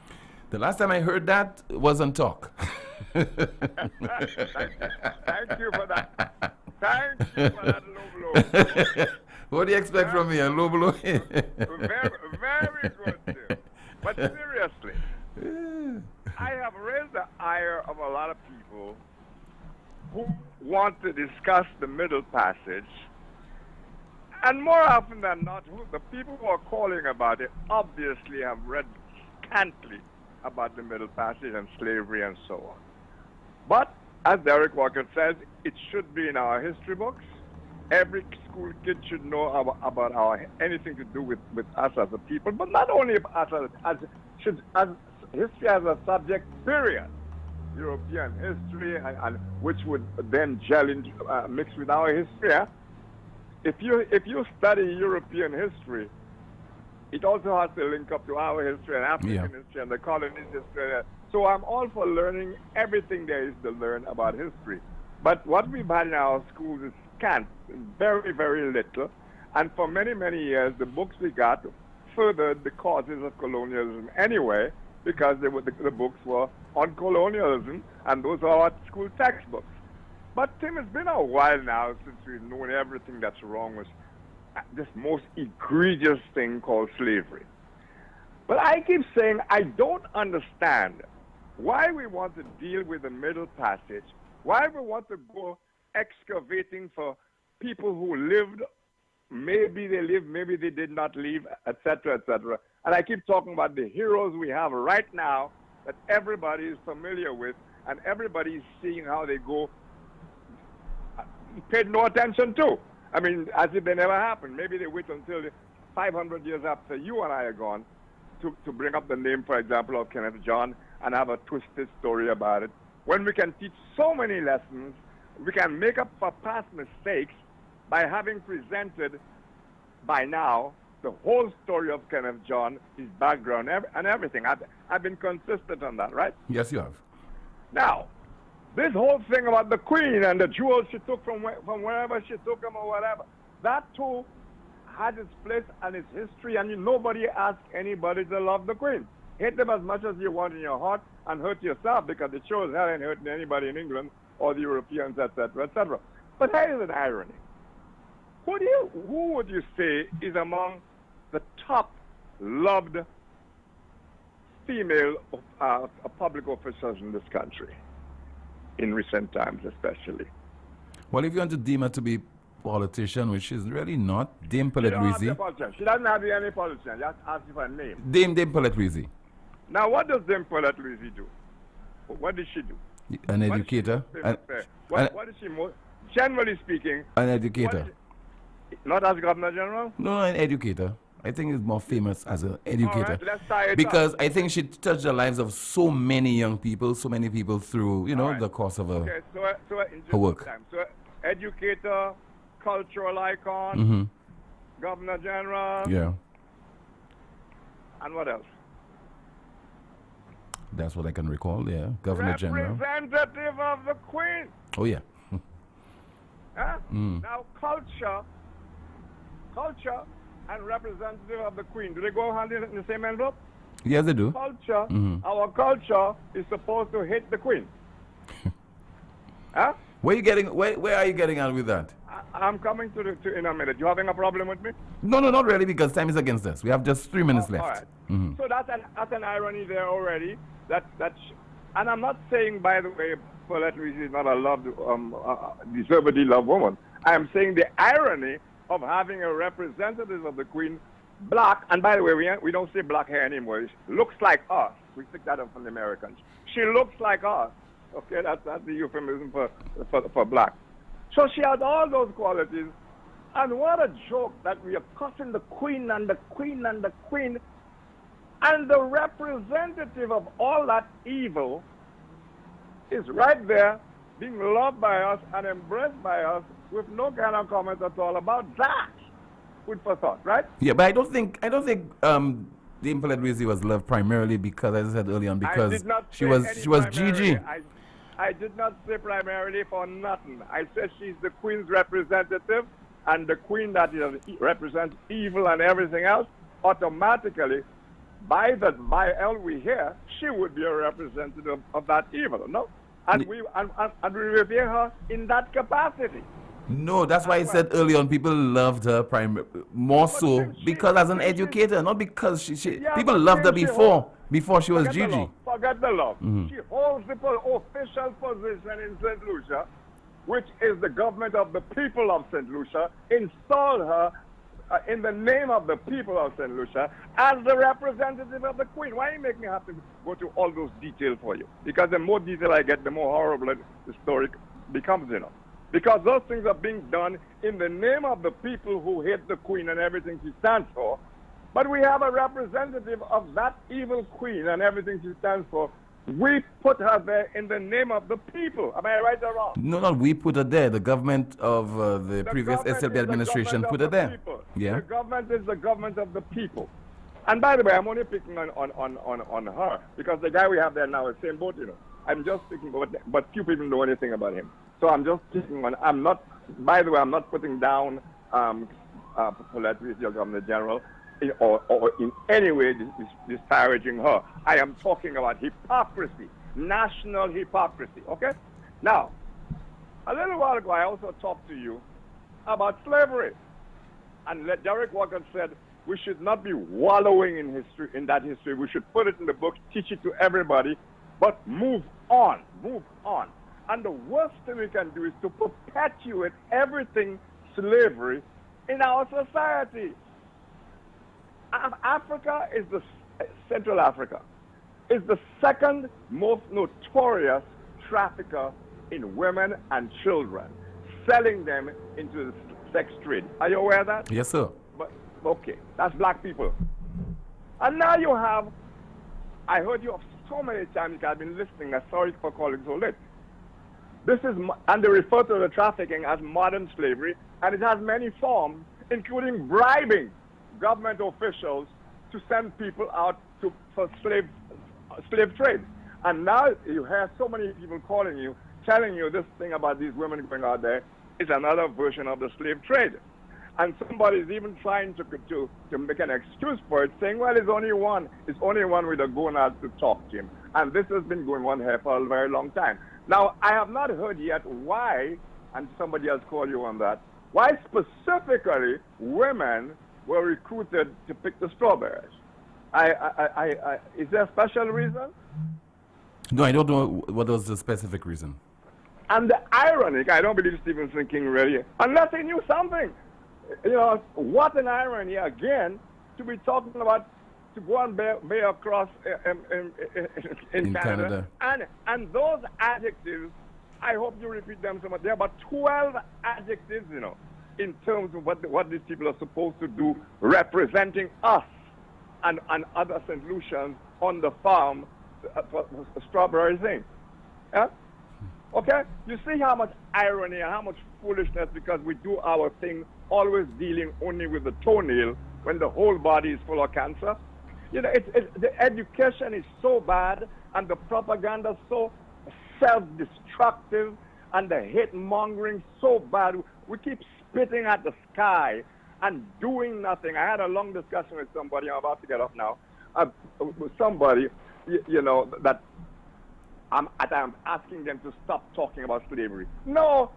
The last time I heard that was on Talk. Thank you for that. Thank you for that low blow. What do you expect from me, a low blow? very good, Tim. But seriously, I have raised the ire of a lot of people who want to discuss the Middle Passage. And more often than not, the people who are calling about it obviously have read scantily about the Middle Passage and slavery and so on. But, as Derek Walker says, it should be in our history books. Every school kid should know about our anything to do with us as a people, but not only as history as a subject, period. European history, and which would then gel in, mix with our history. Yeah? If you study European history, it also has to link up to our history and African history and the colonies history. So I'm all for learning everything there is to learn about history. But what we've had in our schools is scant, very, very little. And for many, many years, the books we got furthered the causes of colonialism anyway, because the books were on colonialism, and those are our school textbooks. But, Tim, it's been a while now since we've known everything that's wrong with this most egregious thing called slavery. But I keep saying I don't understand why we want to deal with the Middle Passage, why we want to go excavating for people who lived, maybe they lived, maybe they did not live, etc., etc. And I keep talking about the heroes we have right now that everybody is familiar with, and everybody is seeing how they go, paid no attention to. I mean, as if they never happened. Maybe they wait until 500 years after you and I are gone to bring up the name, for example, of Kenneth John and have a twisted story about it. When we can teach so many lessons, we can make up for past mistakes by having presented by now the whole story of Kenneth John, his background, and everything. I've been consistent on that, right? Yes, you have. Now, this whole thing about the Queen and the jewels she took from wherever she took them or whatever, that too had its place and its history, and nobody asked anybody to love the Queen. Hate them as much as you want in your heart and hurt yourself, because it shows hell ain't hurting anybody in England or the Europeans, etc., etc. But here is an irony. Who would you say is among the top loved female public officials in this country, in recent times especially? Well, if you want to deem her to be politician, which is really not, Dame Paulette Rizzi. She doesn't have any politician. Just ask you for a name. Dame Paulette Rizzi. Now, what does Dame Paulette Rizzi do? What did she do? An educator. What is she most, generally speaking? An educator. Not as Governor General? No, an educator. I think he's more famous as an educator. All right, let's tie it because up. I think she touched the lives of so many young people, so many people through, the course of her work. So, educator, cultural icon, Governor General. Yeah. And what else? That's what I can recall, yeah. Governor General. Representative of the Queen. Oh, yeah. Huh? Now, culture and representative of the Queen, do they go hand in the same envelope? Yes, they do. Culture, our culture is supposed to hate the Queen. Huh? Where are you getting at with that? I'm coming to in a minute. You having a problem with me? No, not really, because time is against us. We have just 3 minutes left. All right. So that's an irony there already. And I'm not saying, by the way, Paulette Rizzi is not a loved, deservedly loved woman. I am saying the irony of having a representative of the Queen, black, and by the way, we don't say black hair anymore. She looks like us. We picked that up from the Americans. She looks like us. Okay, that's the euphemism for black. So she had all those qualities, and what a joke that we are cussing the Queen and the Queen and the Queen, and the representative of all that evil is right there being loved by us and embraced by us with no kind of comment at all about that. Food for thought, right? Yeah, but I don't think Dame Paulette Rizzi was loved primarily because, as I said earlier on, because she was Gigi. I did not say primarily for nothing. I said she's the Queen's representative, and the Queen that represents evil and everything else, automatically, by L we hear, she would be a representative of that evil, no? And we revere her in that capacity. No, that's why I said earlier on, people loved her more so because as an educator, not because people loved her before she was Gigi. Forget the love. She holds the official position in St. Lucia, which is the government of the people of St. Lucia, installed her in the name of the people of St. Lucia as the representative of the Queen. Why you make me have to go to all those details for you? Because the more detail I get, the more horrible the story becomes, Because those things are being done in the name of the people who hate the Queen and everything she stands for. But we have a representative of that evil Queen and everything she stands for. We put her there in the name of the people. Am I right or wrong? No, not we put her there. The government of the previous SLP administration put her there. Yeah. The government is the government of the people. And by the way, I'm only picking on her because the guy we have there now is same boat, I'm just picking, but few people know anything about him. So I'm just picking on. I'm not. By the way, I'm not putting down Paulette Rizzi, Governor General, or in any way disparaging her. I am talking about hypocrisy, national hypocrisy. Okay. Now, a little while ago, I also talked to you about slavery, and Derek Walker said we should not be wallowing in history, in that history. We should put it in the books, teach it to everybody. but move on, move on. And the worst thing we can do is to perpetuate everything slavery in our society. Africa is Central Africa is the second most notorious trafficker in women and children, selling them into the sex trade. Are you aware of that? Yes, sir. But, okay, that's black people. And now you have, I heard you so many times, I've been listening, I'm sorry for calling so late. This is, and they refer to the trafficking as modern slavery, and it has many forms, including bribing government officials to send people out for slave trade. And now you have so many people calling you, telling you this thing about these women going out there is another version of the slave trade. And somebody is even trying to make an excuse for it, saying, well, it's only one with a gonad to talk to him. And this has been going on here for a very long time. Now, I have not heard yet why, and somebody else called you on that, why specifically women were recruited to pick the strawberries. Is there a special reason? No, I don't know what was the specific reason. And the irony, I don't believe Stephenson King really, unless he knew something. You know, what an irony again to be talking about to go and bear across in Canada. And those adjectives, I hope you repeat them so much. There are about 12 adjectives, you know, in terms of what these people are supposed to do, representing us and other St. Lucians on the farm for strawberry thing. Yeah? Okay? You see how much irony and how much foolishness, because we do our thing always dealing only with the toenail when the whole body is full of cancer. You know, the education is so bad and the propaganda so self-destructive and the hate-mongering so bad. We keep spitting at the sky and doing nothing. I had a long discussion with somebody, I'm about to get off now, with somebody, you know, that I'm asking them to stop talking about slavery. No,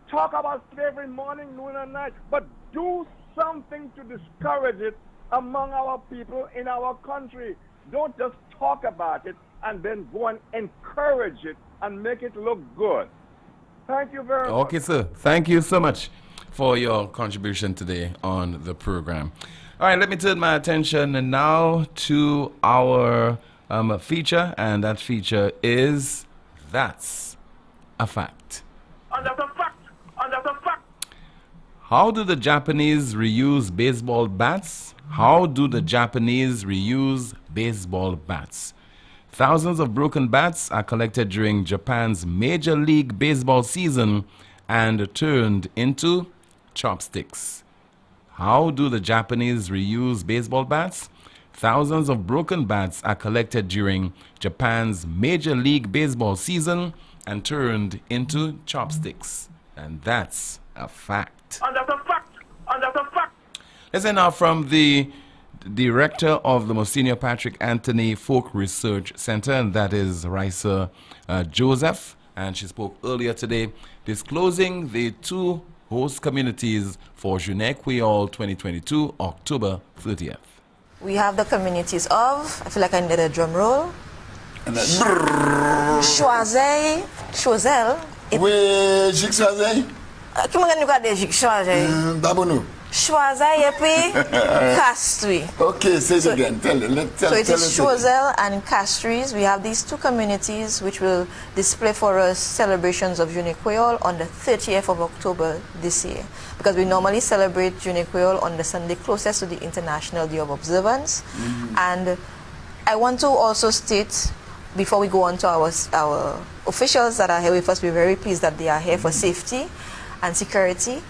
talk about slavery morning, noon, and night, but do something to discourage it among our people in our country. Don't just talk about it and then go and encourage it and make it look good. Thank you very much. Okay, sir. Thank you so much for your contribution today on the program. All right, let me turn my attention now to our feature, and that feature is That's a Fact. And that's a fact. And that's a fact. How do the Japanese reuse baseball bats? How do the Japanese reuse baseball bats? Thousands of broken bats are collected during Japan's Major League Baseball season and turned into chopsticks. How do the Japanese reuse baseball bats? Thousands of broken bats are collected during Japan's Major League Baseball season and turned into chopsticks. And that's a fact. And that's a fact. And that's a fact. Listen now from the director of the Monsignor Patrick Anthony Folk Research Center, and that is Raisa Joseph. And she spoke earlier today disclosing the two host communities for Journée Creole 2022, October 30th. We have the communities of, I feel like I need a drum roll. Choiseul. Oui, Gic Choiseul. Comment on regarde Gic Choiseul? D'abord. Choiseul et puis Castries. Okay, say it again. Tell so it is Choiseul and Castries. We have these two communities which will display for us celebrations of Journée Creole on the 30th of October this year. Because we normally celebrate Journée Creole on the Sunday closest to the International Day of Observance. And I want to also state, before we go on to our officials that are here with us, we're very pleased that they are here for safety and security,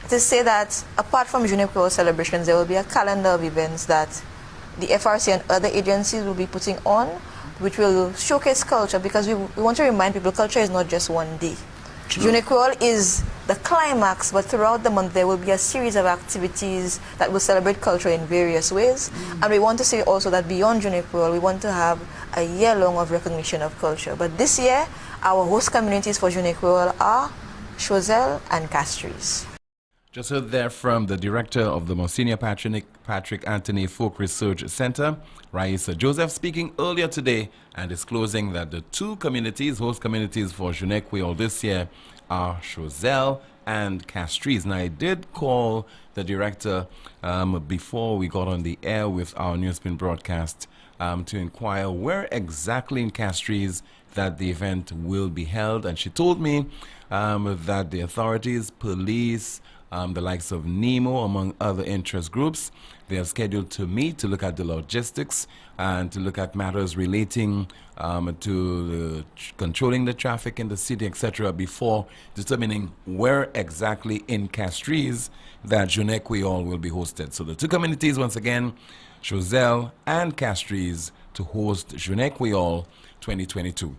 to say that apart from Journée Creole celebrations, there will be a calendar of events that the FRC and other agencies will be putting on, which will showcase culture, because we want to remind people culture is not just one day. Journée Creole is the climax, but throughout the month there will be a series of activities that will celebrate culture in various ways. And we want to say also that beyond Journée Creole, we want to have a year long of recognition of culture. But this year, our host communities for Journée Creole are Choiseul and Castries. Just heard there from the director of the Monsignor Patrick Anthony Folk Research Center, Raisa Joseph, speaking earlier today and disclosing that the two communities, host communities for Journée Creole this year, are Choiseul and Castries. Now, I did call the director before we got on the air with our NewsSpin broadcast to inquire where exactly in Castries that the event will be held, and she told me that the authorities, police, the likes of NEMO, among other interest groups, they are scheduled to meet to look at the logistics and to look at matters relating to controlling the traffic in the city, etc., before determining where exactly in Castries that Journée Creole will be hosted. So the two communities, once again, Choiseul and Castries, to host Journée Creole 2022.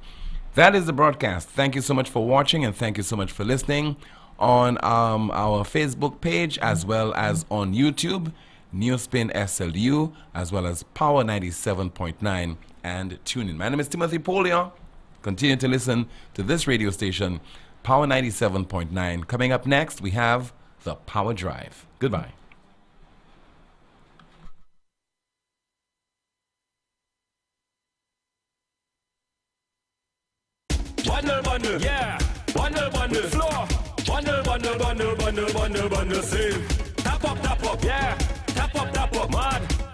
That is the broadcast. Thank you so much for watching, and thank you so much for listening on our Facebook page as well as on YouTube, NewsSpin SLU, as well as Power 97.9 and TuneIn. My name is Timothy Poleon. Continue to listen to this radio station, Power 97.9. Coming up next, we have The Power Drive. Goodbye. Bundle, yeah. Bundle, floor. Bundle, save. Tap up, yeah. Tap up, mad.